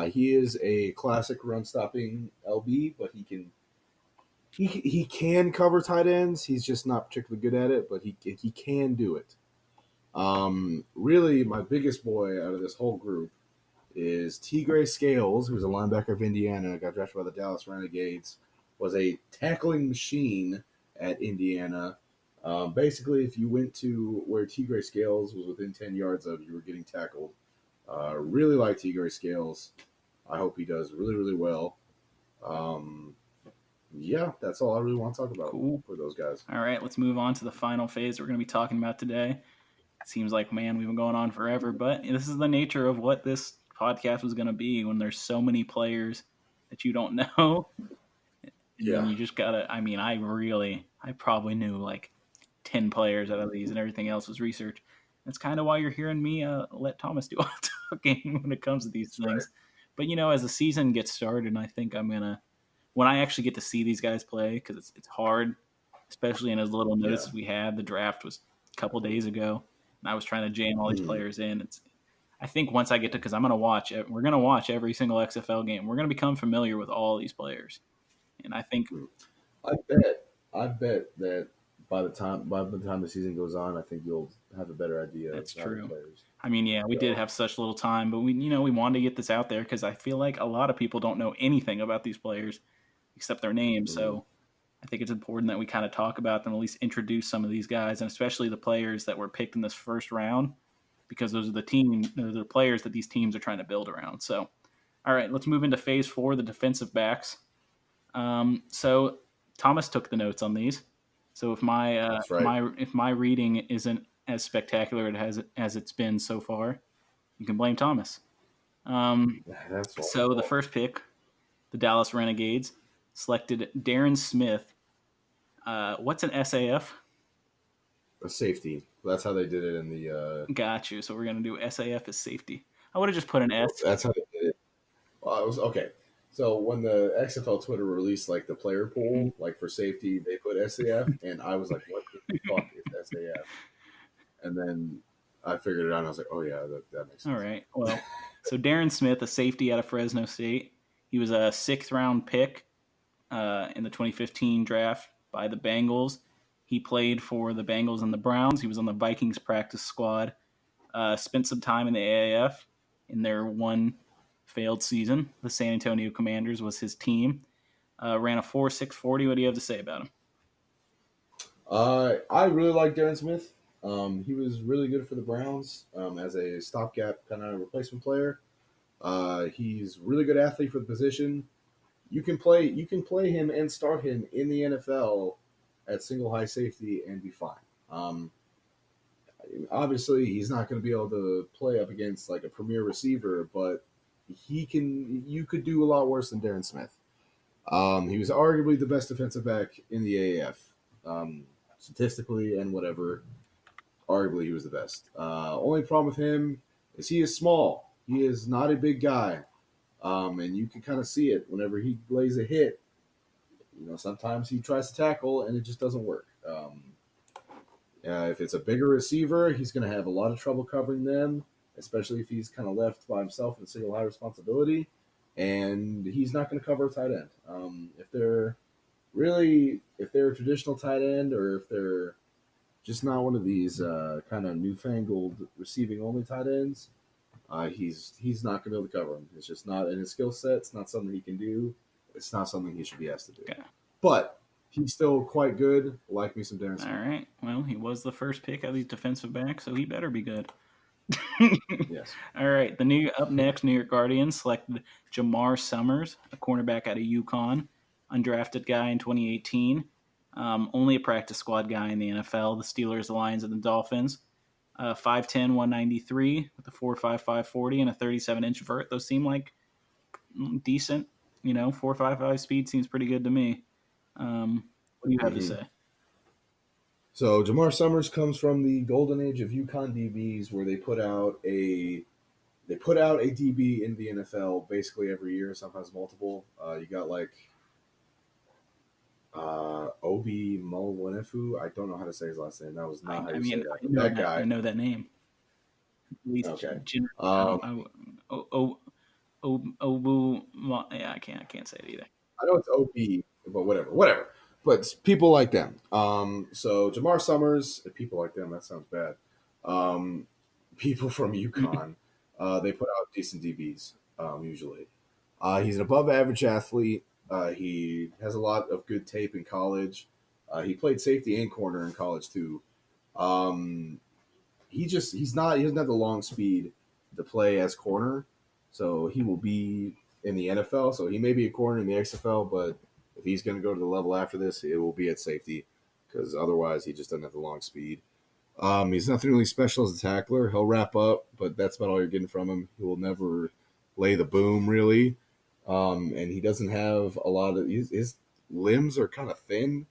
He is a classic run-stopping LB, but he can cover tight ends. He's just not particularly good at it, but he can do it. Really, my biggest boy out of this whole group is Tigray Scales, who's a linebacker of Indiana, got drafted by the Dallas Renegades, was a tackling machine at Indiana. Basically, if you went to where Tigray Scales was within 10 yards of, you were getting tackled. Really like Tigray Scales. I hope he does really, really well. Yeah, that's all I really want to talk about for those guys. All right, let's move on to the final phase we're going to be talking about today. It seems like, man, we've been going on forever, but this is the nature of what this podcast was going to be when there's so many players that you don't know. Yeah. You just got to, I mean, I probably knew like 10 players out of these and everything else was research. That's kind of why you're hearing me let Thomas do all the talking when it comes to these things. Right. But, as the season gets started, I think I'm going to, when I actually get to see these guys play, because it's hard, especially in as little notice as we had. The draft was a couple days ago, and I was trying to jam all these players in. I think once I get to, because we're going to watch every single XFL game. We're going to become familiar with all these players. And I think I bet that by the time the season goes on, I think you'll have a better idea of That's how the true. players I mean, yeah, we did go. have such little time, but we wanted to get this out there because I feel like a lot of people don't know anything about these players except their names. Mhm. So I think it's important that we kind of talk about them, at least introduce some of these guys, and especially the players that were picked in this first round, because those are the players that these teams are trying to build around. So, all right, let's move into phase 4, the defensive backs. So Thomas took the notes on these. So That's right. if my reading isn't as spectacular as it's been so far, you can blame Thomas. Um, That's so the wonderful. first pick, the Dallas Renegades, selected Darren Smith. What's an SAF? A safety. That's how they did it in the. Got you. So we're gonna do SAF as safety. I would have just put an S. That's how they did it. Well, I was okay. So when the XFL Twitter released like the player pool, like for safety, they put SAF, and I was like, "What the fuck is SAF?" And then I figured it out, and I was like, "Oh yeah, that makes All sense." right. Well, so Darren Smith, a safety out of Fresno State, he was a 6th round pick in the 2015 draft by the Bengals. He played for the Bengals and the Browns. He was on the Vikings practice squad. Spent some time in the AAF in their one failed season. The San Antonio Commanders was his team. Ran a 4.640. What do you have to say about him? I really like Darren Smith. He was really good for the Browns as a stopgap kind of replacement player. He's a really good athlete for the position. You can play him and start him in the NFL at single high safety and be fine. Um, Obviously, he's not going to be able to play up against like a premier receiver, but he can. You could do a lot worse than Darren Smith. He was arguably the best defensive back in the AAF, statistically and whatever. Arguably, he was the best. Only problem with him is he is small. He is not a big guy, and you can kind of see it whenever he lays a hit. Sometimes he tries to tackle and it just doesn't work. If it's a bigger receiver, he's going to have a lot of trouble covering them, especially if he's kind of left by himself in single high responsibility. And he's not going to cover a tight end. If they're a traditional tight end, or if they're just not one of these kind of newfangled receiving only tight ends, he's not going to be able to cover him. It's just not in his skill set. It's not something he can do. It's not something he should be asked to do. Okay. But he's still quite good. Like me some Darren Smith. All right. Well, he was the first pick of these defensive backs, so he better be good. Yes. All right. Up next, New York Guardians selected Jamar Summers, a cornerback out of UConn, undrafted guy in 2018. Only a practice squad guy in the NFL. The Steelers, the Lions, and the Dolphins. 5'10", 193 with a 4.55 40 and a 37-inch vert. Those seem like decent. 4.55 speed seems pretty good to me. What do you have to Mm-hmm. say? So Jamar Summers comes from the golden age of UConn DBs, where they put out a DB in the NFL basically every year, sometimes multiple. You got like Obi Mulwanefu. I don't know how to say his last name. That was not how I you say mean, that. I But know that that. I guy. know that name. At least Okay. I don't. Obu. Yeah, I can't say it either. I know it's OB, but whatever. But it's people like them. So Jamar Summers, people like them. That sounds bad. Um, People from UConn, they put out decent DBs usually. He's an above average athlete. He has a lot of good tape in college. He played safety and corner in college too. Um, he doesn't have the long speed to play as corner, so he will be in the NFL. So he may be a corner in the XFL, but if he's going to go to the level after this, it will be at safety, because otherwise he just doesn't have the long speed. He's nothing really special as a tackler. He'll wrap up, but that's about all you're getting from him. He will never lay the boom really, and he doesn't have a lot of his limbs are kind of thin,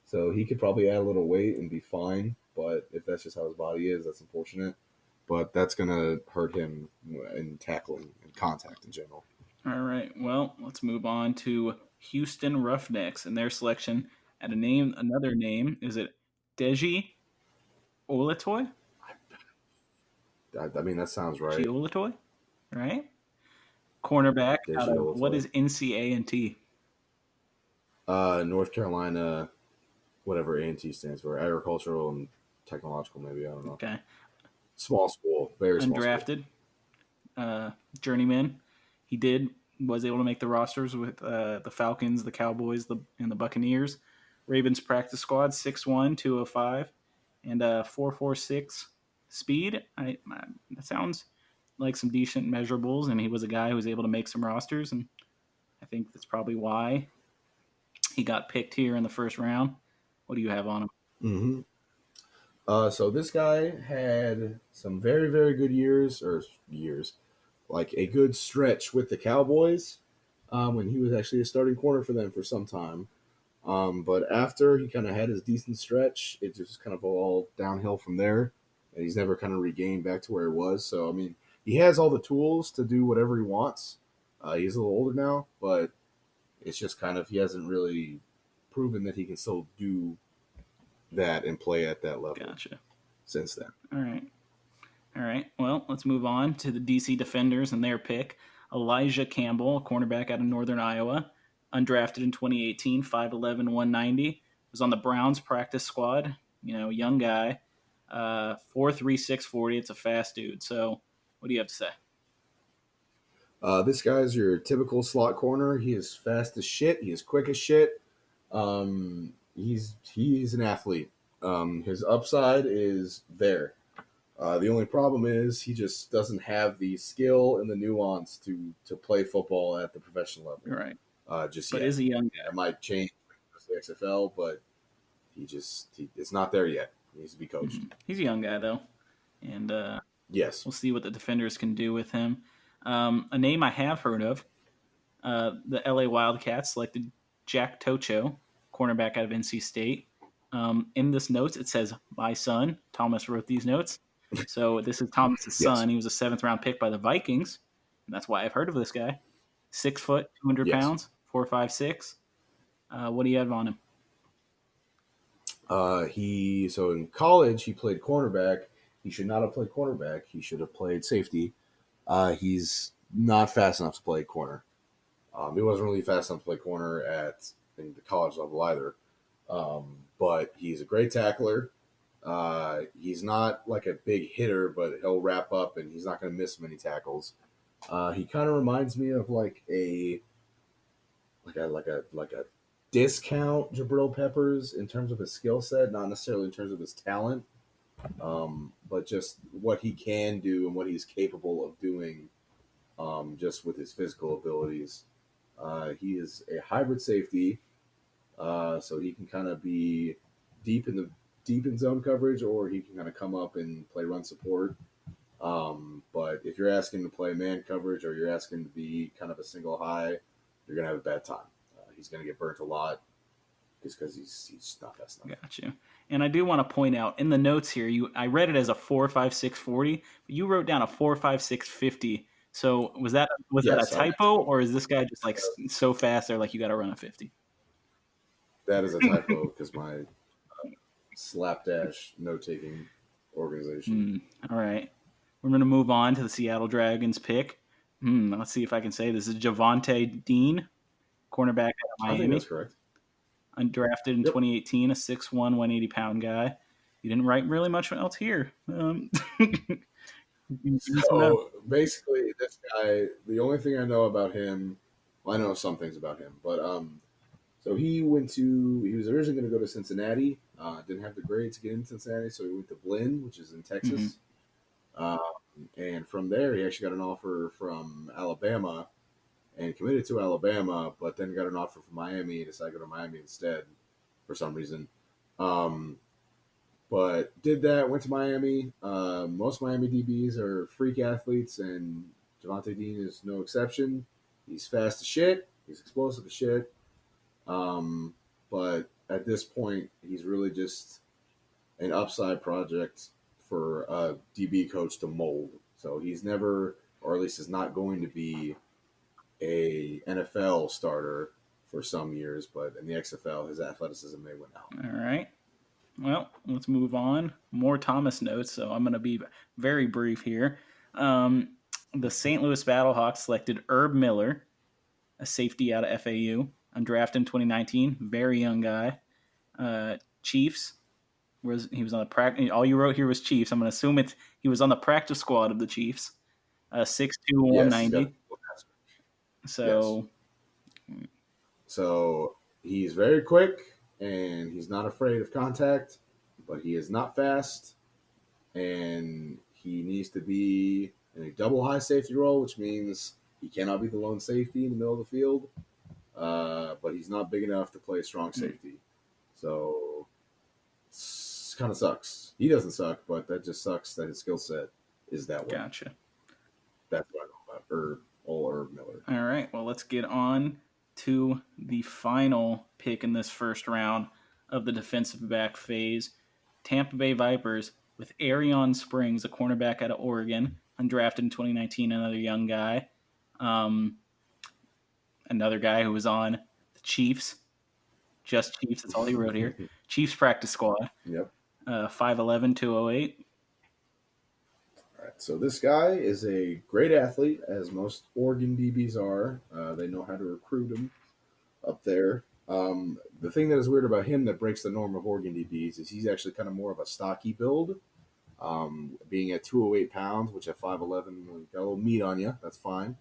so he could probably add a little weight and be fine. But if that's just how his body is, that's unfortunate. But that's gonna hurt him in tackling and contact in general. All right. Well, let's move on to Houston Roughnecks and their selection at another name. Is it Deji Olatoy? I mean, that sounds Deji right. Olatoy, right? Cornerback out Deji of what Olatoy. is NCA&T? North Carolina, whatever A&T stands for, agricultural and technological, maybe, I don't know. Okay. Small school, very small school. Undrafted. Journeyman. He was able to make the rosters with the Falcons, the Cowboys, and the Buccaneers. Ravens practice squad 6'1", 205, and 4.46 speed. That sounds like some decent measurables, and he was a guy who was able to make some rosters, and I think that's probably why he got picked here in the first round. What do you have on him? Mm-hmm. So this guy had some very, very good years, like a good stretch with the Cowboys when he was actually a starting corner for them for some time. But after he kind of had his decent stretch, it just kind of all downhill from there. And he's never kind of regained back to where he was. So, I mean, he has all the tools to do whatever he wants. He's a little older now, but it's just kind of he hasn't really proven that he can still do that and play at that level. Gotcha. Since then. All right. Well, let's move on to the DC Defenders and their pick. Elijah Campbell, a cornerback out of Northern Iowa, undrafted in 2018, 5'11", 190. Was on the Browns practice squad. Young guy. 4'3", 640. It's a fast dude. So what do you have to say? This guy's your typical slot corner. He is fast as shit. He is quick as shit. He's an athlete. His upside is there. The only problem is he just doesn't have the skill and the nuance to play football at the professional level. Right. But yet. Is a young guy. It might change the XFL, but it's not there yet. He needs to be coached. Mm-hmm. He's a young guy though, and yes, we'll see what the Defenders can do with him. A name I have heard of, the LA Wildcats selected Jack Tocho, cornerback out of NC State. In this notes, it says, "My son." Thomas wrote these notes. So this is Thomas's son. He was a 7th round pick by the Vikings. And that's why I've heard of this guy. 6 foot, 200 pounds, 4'5'6". What do you have on him? So in college he played cornerback. He should not have played cornerback. He should have played safety. He's not fast enough to play corner. He wasn't really fast enough to play corner in the college level either. But he's a great tackler. He's not like a big hitter, but he'll wrap up and he's not going to miss many tackles. He kind of reminds me of like a discount Jabril Peppers in terms of his skill set, not necessarily in terms of his talent, but just what he can do and what he's capable of doing, just with his physical abilities. He is a hybrid safety, so he can kind of be deep in zone coverage, or he can kind of come up and play run support. But if you're asking to play man coverage or you're asking to be kind of a single high, you're going to have a bad time. He's going to get burnt a lot just because he's not fast enough. Gotcha. And I do want to point out in the notes here, I read it as a 4.56 40, but you wrote down a 4.56 50. So was that a typo, or is this guy just like so fast they're like you got to run a 50? That is a typo because my slapdash note-taking organization. All right. We're going to move on to the Seattle Dragons pick. Let's see if I can say this is Javonte Dean, cornerback out of Miami. I think that's correct. Undrafted in 2018, a 6'1", 180-pound guy. You didn't write really much else here. So basically, this guy, the only thing I know about him, well, I know some things about him, but so he was originally going to go to Cincinnati, didn't have the grades to get into Cincinnati, so he went to Blinn, which is in Texas. And from there, he actually got an offer from Alabama and committed to Alabama, but then got an offer from Miami and decided to go to Miami instead for some reason. But did that, went to Miami. Most Miami DBs are freak athletes, and Javonte Dean is no exception. He's fast as shit. He's explosive as shit. But at this point, he's really just an upside project for a DB coach to mold. So he's never, or at least is not going to be a NFL starter for some years, but in the XFL, his athleticism may win out. All right. Well, let's move on. More Thomas notes, so I'm going to be very brief here. The St. Louis Battlehawks selected Herb Miller, a safety out of FAU. undrafted in 2019, very young guy. Chiefs. He was on the practice. All you wrote here was Chiefs. I'm going to assume he was on the practice squad of the Chiefs. 6'2", Yes, he's 190. So, So he's very quick and he's not afraid of contact, but he is not fast, and he needs to be in a double high safety role, which means he cannot be the lone safety in the middle of the field. But he's not big enough to play strong safety. So it kind of sucks. He doesn't suck, but that just sucks that his skill set is that way. gotcha. That's what I know about Herb Miller. All right, well, let's get on to the final pick in this first round of the defensive back phase. Tampa Bay Vipers with Arion Springs, a cornerback out of Oregon, undrafted in 2019, another young guy. Another guy who was on the Chiefs, just Chiefs, that's all he wrote here. Chiefs practice squad. Yep. 5'11", 208. All right, so this guy is a great athlete, as most Oregon DBs are. They know how to recruit him up there. The thing that is weird about him that breaks the norm of Oregon DBs is he's actually kind of more of a stocky build. Being at 208 pounds, which at 5'11", got a little meat on you, that's fine.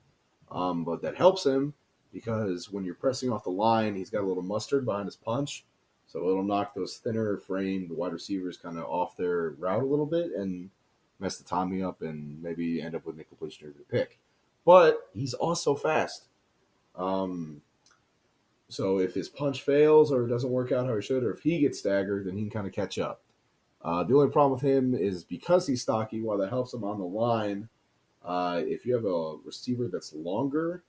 But that helps him because when you're pressing off the line, he's got a little mustard behind his punch. So it'll knock those thinner framed wide receivers kind of off their route a little bit and mess the timing up and maybe end up with an incompletion or a pick. But he's also fast. So if his punch fails or doesn't work out how he should, or if he gets staggered, then he can kind of catch up. The only problem with him is because he's stocky, while that helps him on the line, if you have a receiver that's longer,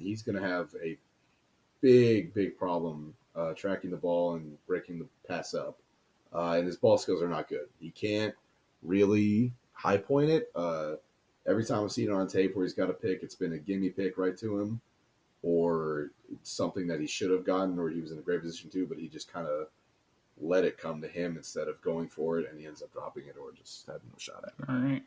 he's going to have a big problem tracking the ball and breaking the pass up. And his ball skills are not good. He can't really high point it. Every time I've seen it on tape where he's got a pick, it's been a gimme pick right to him, or it's something that he should have gotten, or he was in a great position too, but he just kind of let it come to him instead of going for it, and he ends up dropping it or just having no shot at it. All right.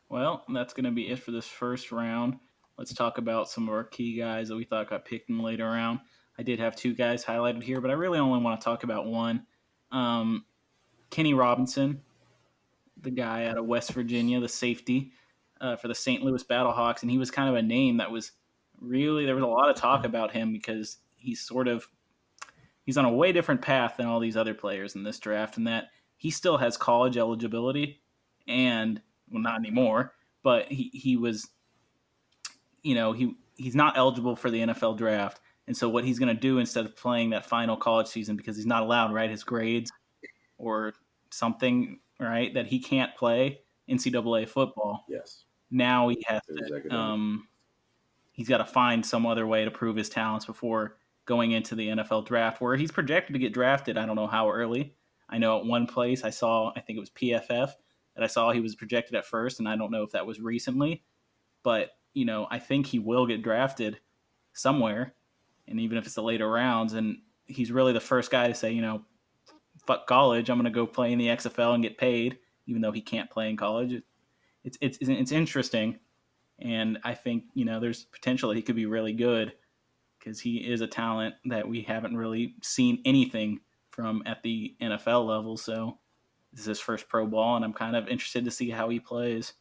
Well, that's going to be it for this first round. Let's talk about some of our key guys that we thought got picked in the later round. I did have two guys highlighted here, but I really only want to talk about one. Kenny Robinson, the guy out of West Virginia, the safety for the St. Louis Battlehawks, and he was kind of a name that was really, there was a lot of talk about him because he's on a way different path than all these other players in this draft, and that he still has college eligibility, and well, not anymore, but he was, he's not eligible for the NFL draft. And so what he's going to do instead of playing that final college season, because he's not allowed, right, his grades or something, right, that he can't play NCAA football. Yes. Now he has to, he's got to find some other way to prove his talents before going into the NFL draft, where he's projected to get drafted. I don't know how early. I know at one place I think it was PFF, that I saw he was projected at first, and I don't know if that was recently, but, I think he will get drafted somewhere, and even if it's the later rounds, and he's really the first guy to say, fuck college, I'm going to go play in the XFL and get paid, even though he can't play in college. It's interesting, and I think, there's potential that he could be really good, because he is a talent that we haven't really seen anything from at the NFL level. So this is his first pro ball, and I'm kind of interested to see how he plays.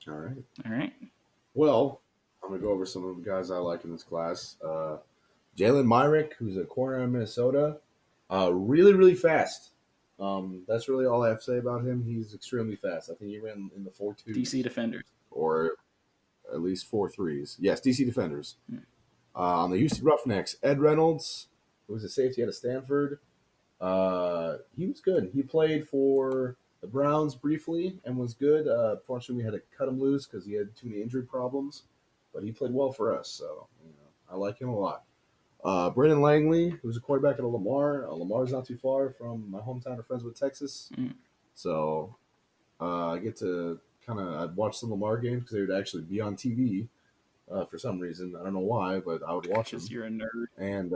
All right. Well, I'm going to go over some of the guys I like in this class. Jalen Myrick, who's a corner in Minnesota, really fast. That's really all I have to say about him. He's extremely fast. I think he ran in the 4.2s. DC Defenders. Or at least 4.3s. Yes, DC Defenders. On the UC Roughnecks, Ed Reynolds, who was a safety out of Stanford. He was good. He played for the Browns briefly and was good. Fortunately, we had to cut him loose because he had too many injury problems. But he played well for us, so I like him a lot. Brendan Langley, who's a quarterback at Lamar. Lamar's not too far from my hometown of Friendswood, Texas. So I get to I'd watch some Lamar games because they would actually be on TV for some reason. I don't know why, but I would watch them. Because you're a nerd. And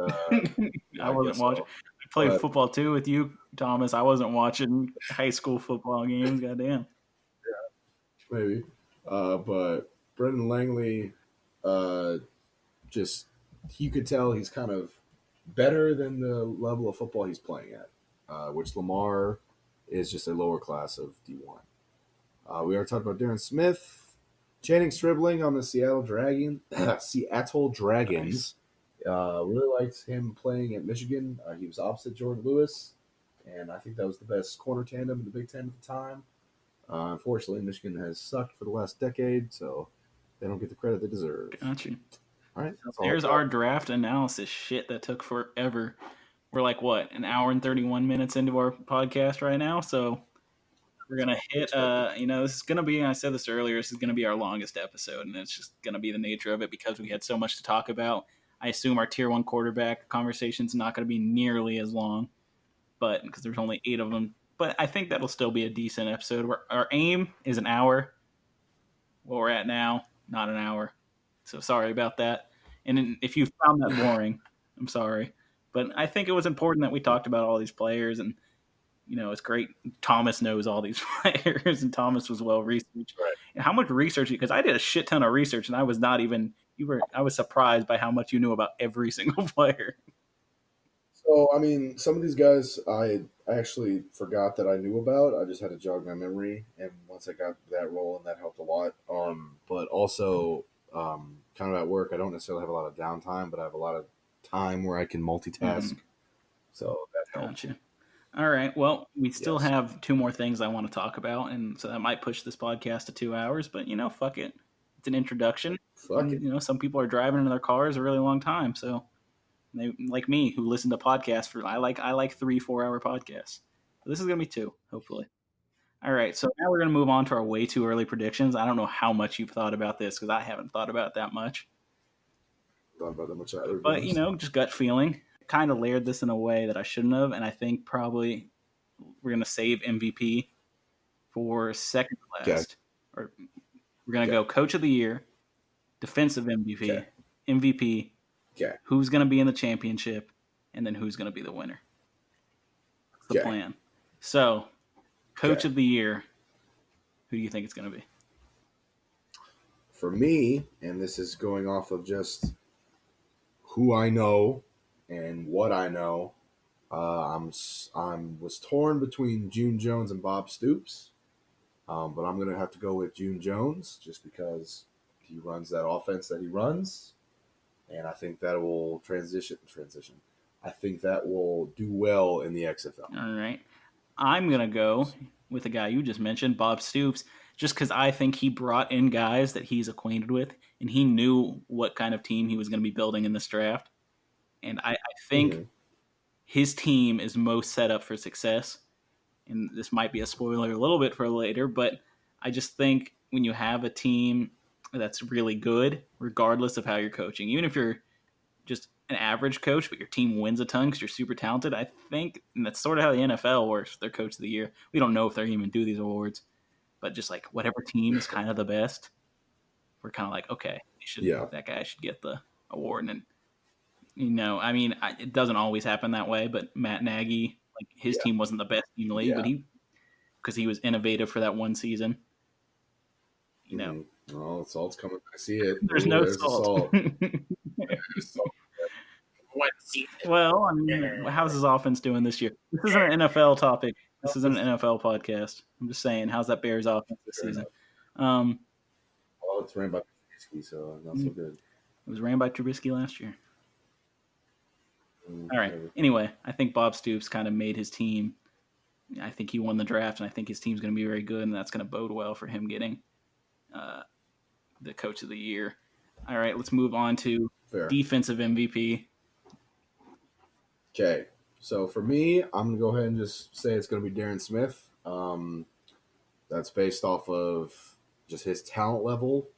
I wasn't watching. I played football too with you, Thomas. I wasn't watching high school football games. Goddamn. Yeah, maybe. But Brendan Langley, just you could tell he's kind of better than the level of football he's playing at, which Lamar is just a lower class of D1. We already talked about Darren Smith, Channing Stribling on the Seattle Dragons. Really liked him playing at Michigan. He was opposite Jordan Lewis, and I think that was the best corner tandem in the Big Ten at the time. Unfortunately, Michigan has sucked for the last decade, so they don't get the credit they deserve. Gotcha. All right, so there's our draft analysis shit that took forever. We're like, what, an hour and 31 minutes into our podcast right now, so we're going to hit, this is going to be, I said this earlier, this is going to be our longest episode, and it's just going to be the nature of it because we had so much to talk about. I assume our tier 1 quarterback conversation is not going to be nearly as long, but because there's only 8 of them. But I think that'll still be a decent episode. Our aim is an hour. What we're at now, not an hour. So sorry about that. And if you found that boring, I'm sorry. But I think it was important that we talked about all these players, and it's great. Thomas knows all these players, and Thomas was well researched. Right. And how much research? Because I did a shit ton of research, and I was not even. I was surprised by how much you knew about every single player. So, I mean, some of these guys I actually forgot that I knew about. I just had to jog my memory, and once I got that rolling, that helped a lot. But also, kind of at work, I don't necessarily have a lot of downtime, but I have a lot of time where I can multitask. Mm-hmm. So that helped. Gotcha. All right. Well, we still have 2 more things I want to talk about, and so that might push this podcast to 2 hours. But fuck it. It's an introduction. Fuck it. Some people are driving in their cars a really long time, so they like me who listen to podcasts for I like 3-4 hour podcasts. So this is gonna be 2, hopefully. All right. So now we're gonna move on to our way too early predictions. I don't know how much you've thought about this because I haven't thought about that much. Thought about that much either. But just gut feeling. Kind of layered this in a way that I shouldn't have, and I think probably we're gonna save MVP for second last. Okay. Or we're gonna go Coach of the Year, Defensive MVP, MVP. Okay. Who's gonna be in the championship, and then who's gonna be the winner. That's the plan. So, Coach of the Year. Who do you think it's gonna be? For me, and this is going off of just who I know and what I know, I was torn between June Jones and Bob Stoops, but I'm going to have to go with June Jones just because he runs that offense that he runs, and I think that will transition. I think that will do well in the XFL. All right. I'm going to go with the guy you just mentioned, Bob Stoops, just because I think he brought in guys that he's acquainted with, and he knew what kind of team he was going to be building in this draft. And I think his team is most set up for success. And this might be a spoiler a little bit for later, but I just think when you have a team that's really good, regardless of how you're coaching, even if you're just an average coach, but your team wins a ton because you're super talented, I think, and that's sort of how the NFL works, their Coach of the Year. We don't know if they're even do these awards, but just like whatever team is kind of the best, we're kind of like, okay, that guy should get the award. And it doesn't always happen that way, but Matt Nagy, like his team wasn't the best team in the league, but because he was innovative for that one season. Oh, salt's coming. I see it. There's no salt. Well, how's his offense doing this year? This isn't an NFL topic. This isn't an NFL podcast. I'm just saying, how's that Bears offense this season? It's ran by Trubisky, so not so good. It was ran by Trubisky last year. All right. Anyway, I think Bob Stoops kind of made his team. I think he won the draft, and I think his team's going to be very good, and that's going to bode well for him getting the Coach of the Year. All right, let's move on to Defensive MVP. Okay, so for me, I'm going to go ahead and just say it's going to be Darren Smith. That's based off of just his talent level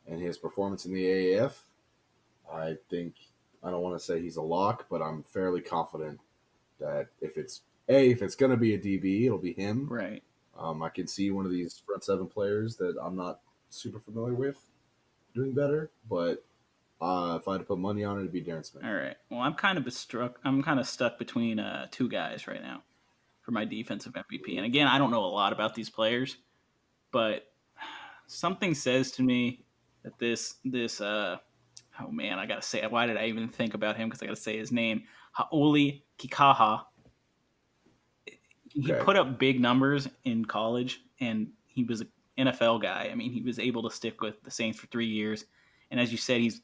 and his performance in the AAF. I think I don't want to say he's a lock, but I'm fairly confident that if it's going to be a DB, it'll be him. Right. I can see one of these front 7 players that I'm not super familiar with doing better, but if I had to put money on it, it'd be Darren Smith. All right. Well, I'm kind of stuck between 2 guys right now for my defensive MVP. And again, I don't know a lot about these players, but something says to me that this oh man, I gotta say, why did I even think about him? Because I gotta say his name, Haoli Kikaha. He Okay. put up big numbers in college, and he was an NFL guy. I mean, he was able to stick with the Saints for 3 years, and as you said, he's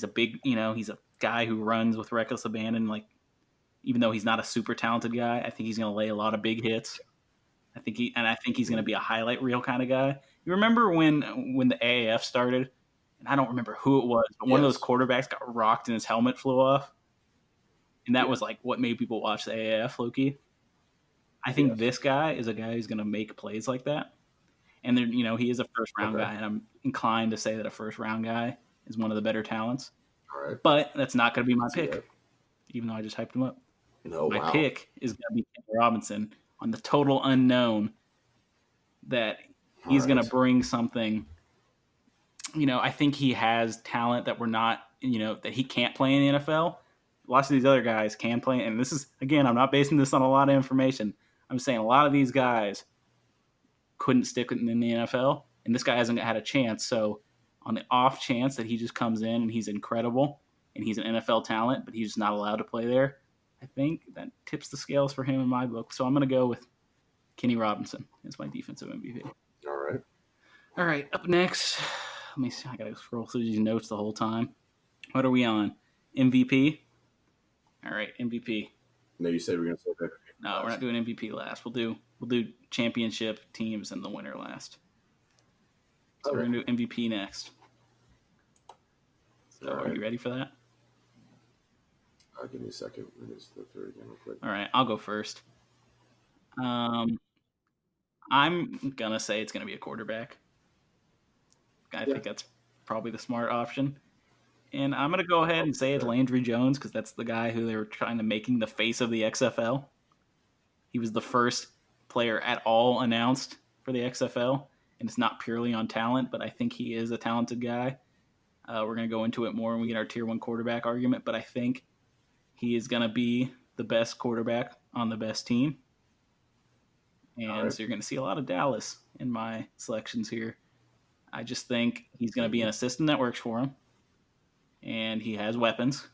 a big, he's a guy who runs with reckless abandon. Like, even though he's not a super talented guy, I think he's going to lay a lot of big hits. I think he's going to be a highlight reel kind of guy. You remember when the AAF started, and I don't remember who it was, but one of those quarterbacks got rocked and his helmet flew off, and that was like what made people watch the AAF, Loki. I think this guy is a guy who's going to make plays like that. And then, he is a first round guy, and I'm inclined to say that a first round guy is one of the better talents. All right. But that's not going to be my pick, even though I just hyped him up. No, my pick is going to be Kenny Robinson on the total unknown that he's going to bring something. I think he has talent that we're not, that he can't play in the NFL. Lots of these other guys can play. And this is, again, I'm not basing this on a lot of information. I'm saying a lot of these guys couldn't stick in the NFL, and this guy hasn't had a chance. So on the off chance that he just comes in and he's incredible and he's an NFL talent, but he's just not allowed to play there, I think that tips the scales for him in my book. So I'm going to go with Kenny Robinson as my defensive MVP. All right. Up next, let me see. I got to scroll through these notes the whole time. What are we on? MVP? All right, MVP. No, you said we are going to say that. No, we're not doing MVP last. We'll do championship teams and the winner last. So we're gonna do MVP next. So are you ready for that? Give me a second. Let me just look through it again real quick. All right, I'll go first. I'm gonna say it's gonna be a quarterback. I think that's probably the smart option. And I'm gonna go ahead and say it's Landry Jones because that's the guy who they were trying to making the face of the XFL. He was the first player at all announced for the XFL, and it's not purely on talent, but I think he is a talented guy. We're going to go into it more when we get our tier 1 quarterback argument, but I think he is going to be the best quarterback on the best team. And so you're going to see a lot of Dallas in my selections here. I just think he's going to be an assistant that works for him, and he has weapons,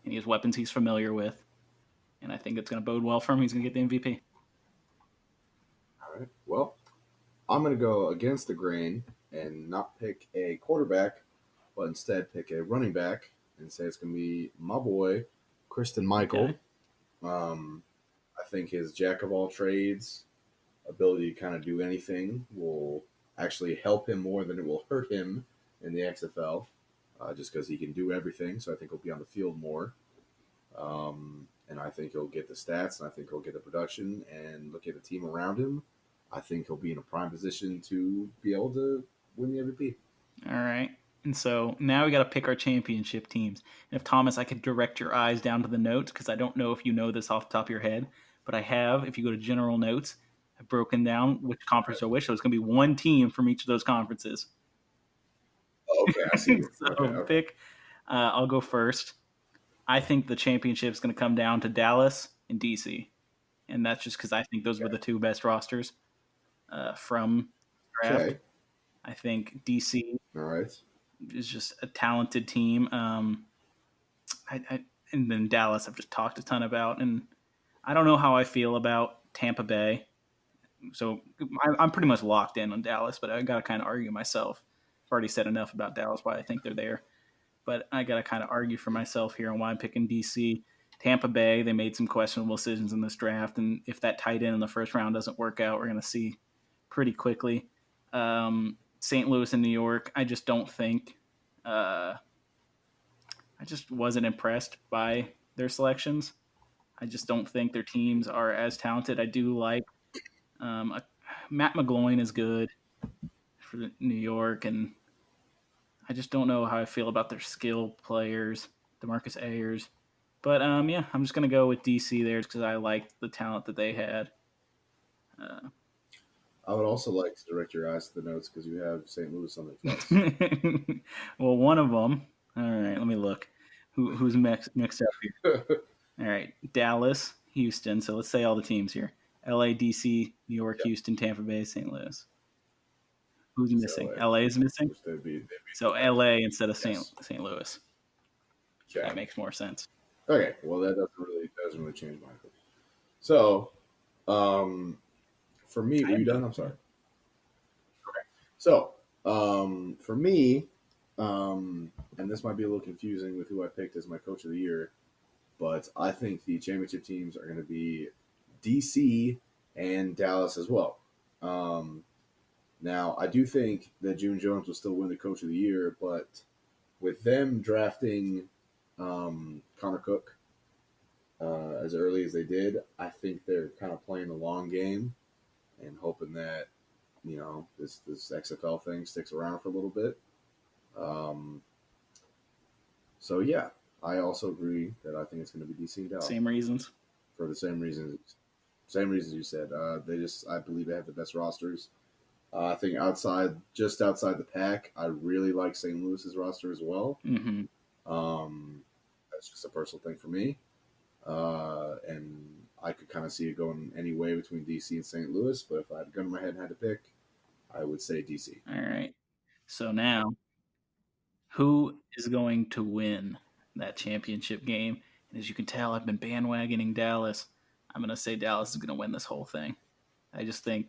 and he has weapons he's familiar with. And I think it's going to bode well for him. He's going to get the MVP. All right. Well, I'm going to go against the grain and not pick a quarterback, but instead pick a running back and say it's going to be my boy, Christian Michael. Okay. I think his jack of all trades ability to kind of do anything will actually help him more than it will hurt him in the XFL, just because he can do everything. So I think he'll be on the field more. And I think he'll get the stats, and I think he'll get the production, and look at the team around him. I think he'll be in a prime position to be able to win the MVP. All right. And so now we got to pick our championship teams. And if, Thomas, I could direct your eyes down to the notes, because I don't know if you know this off the top of your head, but I have, if you go to general notes, I've broken down which conference I wish. So it's going to be one team from each of those conferences. Okay, I see. Pick. I'll go first. I think the championship is going to come down to Dallas and DC. And that's just because I think those were the two best rosters from draft. Okay. I think DC is just a talented team. And then Dallas I've just talked a ton about. And I don't know how I feel about Tampa Bay. So I'm pretty much locked in on Dallas, but I got to kind of argue myself. I've already said enough about Dallas, why I think they're there. But I got to kind of argue for myself here on why I'm picking DC. Tampa Bay, they made some questionable decisions in this draft, and if that tight end in the first round doesn't work out, we're going to see pretty quickly. St. Louis and New York, I just don't think I just wasn't impressed by their selections. I just don't think their teams are as talented. I do like Matt McGloin is good for New York, and I just don't know how I feel about their skill players, DeMarcus Ayers. But, I'm just going to go with DC there because I liked the talent that they had. I would also like to direct your eyes to the notes because you have St. Louis on the flex. Well, one of them. All right, let me look. Who's mixed up here? All right, Dallas, Houston. So let's say all the teams here. LA, DC, New York, Houston, Tampa Bay, St. Louis. Who's missing? LA is missing? They'd be so LA instead of St. Louis. Okay. That makes more sense. Okay. Well, that doesn't really change my opinion. So, for me, were you done? I'm sorry. Okay. So, for me, and this might be a little confusing with who I picked as my coach of the year, but I think the championship teams are going to be DC and Dallas as well. Now, I do think that June Jones will still win the coach of the year, but with them drafting Connor Cook as early as they did, I think they're kind of playing the long game and hoping that this XFL thing sticks around for a little bit. So yeah, I also agree that I think it's going to be DC and Dallas. Same reasons. For the same reasons you said. I believe they have the best rosters. I think just outside the pack, I really like St. Louis's roster as well. Mm-hmm. That's just a personal thing for me. And I could kind of see it going any way between DC and St. Louis, but if I had a gun in my head and had to pick, I would say DC. All right. So now, who is going to win that championship game? And as you can tell, I've been bandwagoning Dallas. I'm going to say Dallas is going to win this whole thing. I just think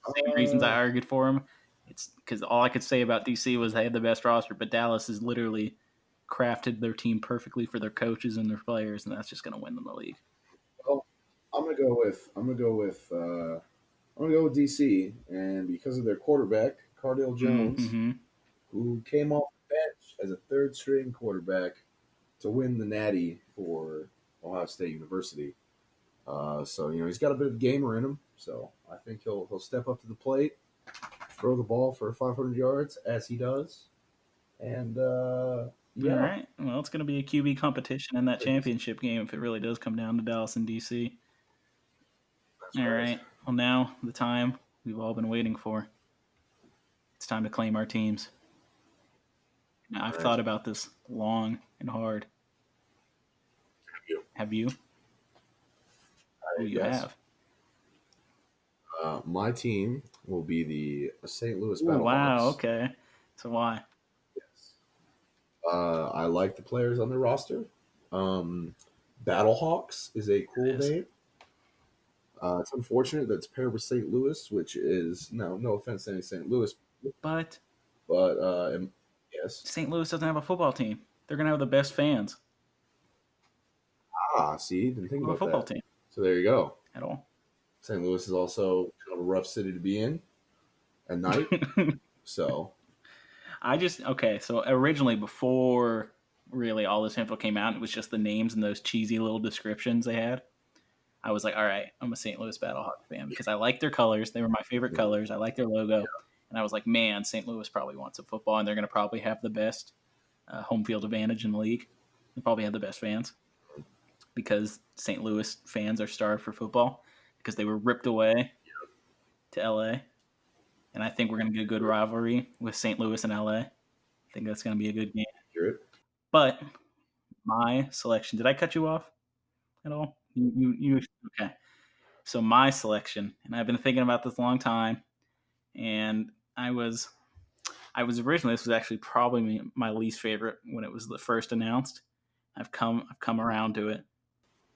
the same reasons I argued for him. It's because all I could say about DC was they had the best roster, but Dallas has literally crafted their team perfectly for their coaches and their players, and that's just going to win them the league. Well, I'm gonna go with DC, and because of their quarterback, Cardale Jones, Mm-hmm. who came off the bench as a third string quarterback to win the Natty for Ohio State University. So he's got a bit of gamer in him. So I think he'll step up to the plate, throw the ball for 500 yards as he does, and yeah. All right. Well, it's going to be a QB competition in that championship game if it really does come down to Dallas and DC. All right. Well, now the time we've all been waiting for. It's time to claim our teams. Now, I've thought about this long and hard. Have you? You have. My team will be the St. Louis Battlehawks. Wow. Okay. So why? Yes. I like the players on the roster. Battlehawks is a cool name. It's unfortunate that it's paired with St. Louis, which is no offense to any St. Louis, but yes, St. Louis doesn't have a football team. They're gonna have the best fans. See, didn't think about a football that. Team So there you go. At all. St. Louis is also kind of a rough city to be in at night. So So originally, before really all this info came out, it was just the names and those cheesy little descriptions they had. I was like, all right, I'm a St. Louis Battlehawk fan because I like their colors. They were my favorite colors. I like their logo. And I was like, man, St. Louis probably wants a football, and they're going to probably have the best home field advantage in the league. They probably have the best fans because St. Louis fans are starved for football because they were ripped away to L.A. And I think we're going to get a good rivalry with St. Louis and L.A. I think that's going to be a good game. But my selection, did I cut you off at all? You okay. So my selection, and I've been thinking about this a long time, and I was originally, this was actually probably my least favorite when it was the first announced. I've come around to it,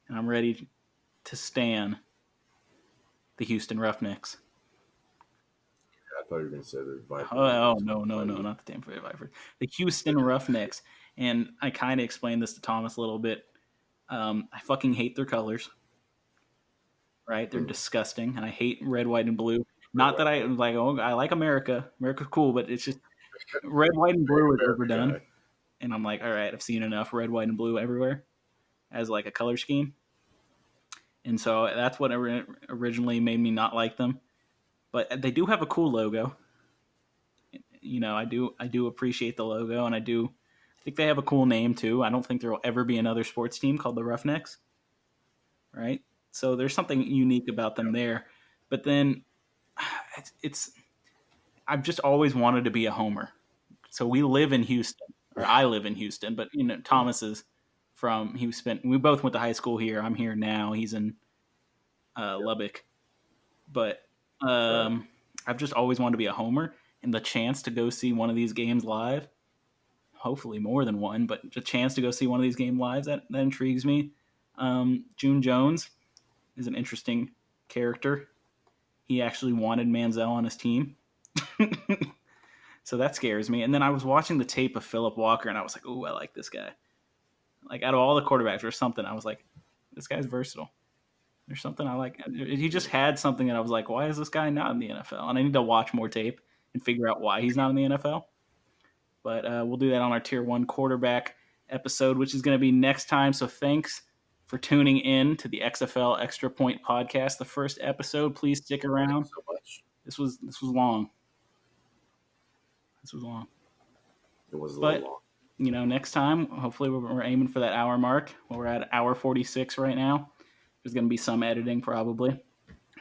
and I'm ready to stan the Houston Roughnecks. I thought you were going to say the Vipers. Oh no, not the Tampa Bay Vipers. The Houston Roughnecks, and I kind of explained this to Thomas a little bit. I fucking hate their colors. Right? They're disgusting, and I hate red, white, and blue. Not that I like. Oh, I like America. America's cool, but it's just red, white, and blue is overdone. And I'm like, all right, I've seen enough red, white, and blue everywhere as like a color scheme. And so that's what originally made me not like them. But they do have a cool logo. I do appreciate the logo, and I think they have a cool name too. I don't think there will ever be another sports team called the Roughnecks. Right? So there's something unique about them there. But then I've just always wanted to be a homer. So we live in Houston, or I live in Houston, but Thomas is we both went to high school here. I'm here now. He's in Lubbock. But I've just always wanted to be a homer, and the chance to go see one of these games live, hopefully more than one, but a chance to go see one of these games live, that intrigues me. June Jones is an interesting character. He actually wanted Manziel on his team. So that scares me. And then I was watching the tape of Philip Walker, and I was like, ooh, I like this guy. Like, out of all the quarterbacks, there's something I was like, this guy's versatile. There's something I like. He just had something that I was like, why is this guy not in the NFL? And I need to watch more tape and figure out why he's not in the NFL. But we'll do that on our Tier 1 quarterback episode, which is going to be next time. So thanks for tuning in to the XFL Extra Point podcast, the first episode. Please stick around. Thank you so much. This was long. This was long. It was a But, little long. Next time, hopefully we're aiming for that hour mark. Well, we're at hour 46 right now. There's going to be some editing probably,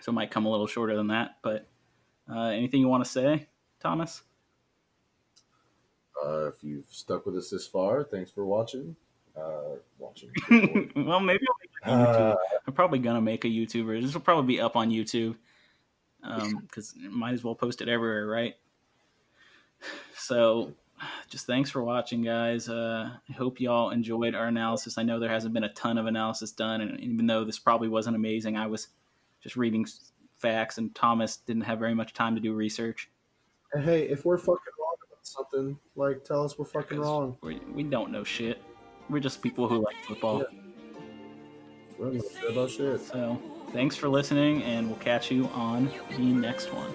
so it might come a little shorter than that. But anything you want to say, Thomas? If you've stuck with us this far, thanks for watching. Well, maybe I'll make a YouTube. I'm probably going to make a YouTuber. This will probably be up on YouTube because might as well post it everywhere, right? So just thanks for watching, guys. I hope y'all enjoyed our analysis. I know there hasn't been a ton of analysis done, and even though this probably wasn't amazing, I was just reading facts, and Thomas didn't have very much time to do research. Hey, if we're fucking wrong about something, like, tell us we're fucking wrong. We don't know shit. We're just people who like football. Yeah. We don't know shit about shit. So thanks for listening, and we'll catch you on the next one.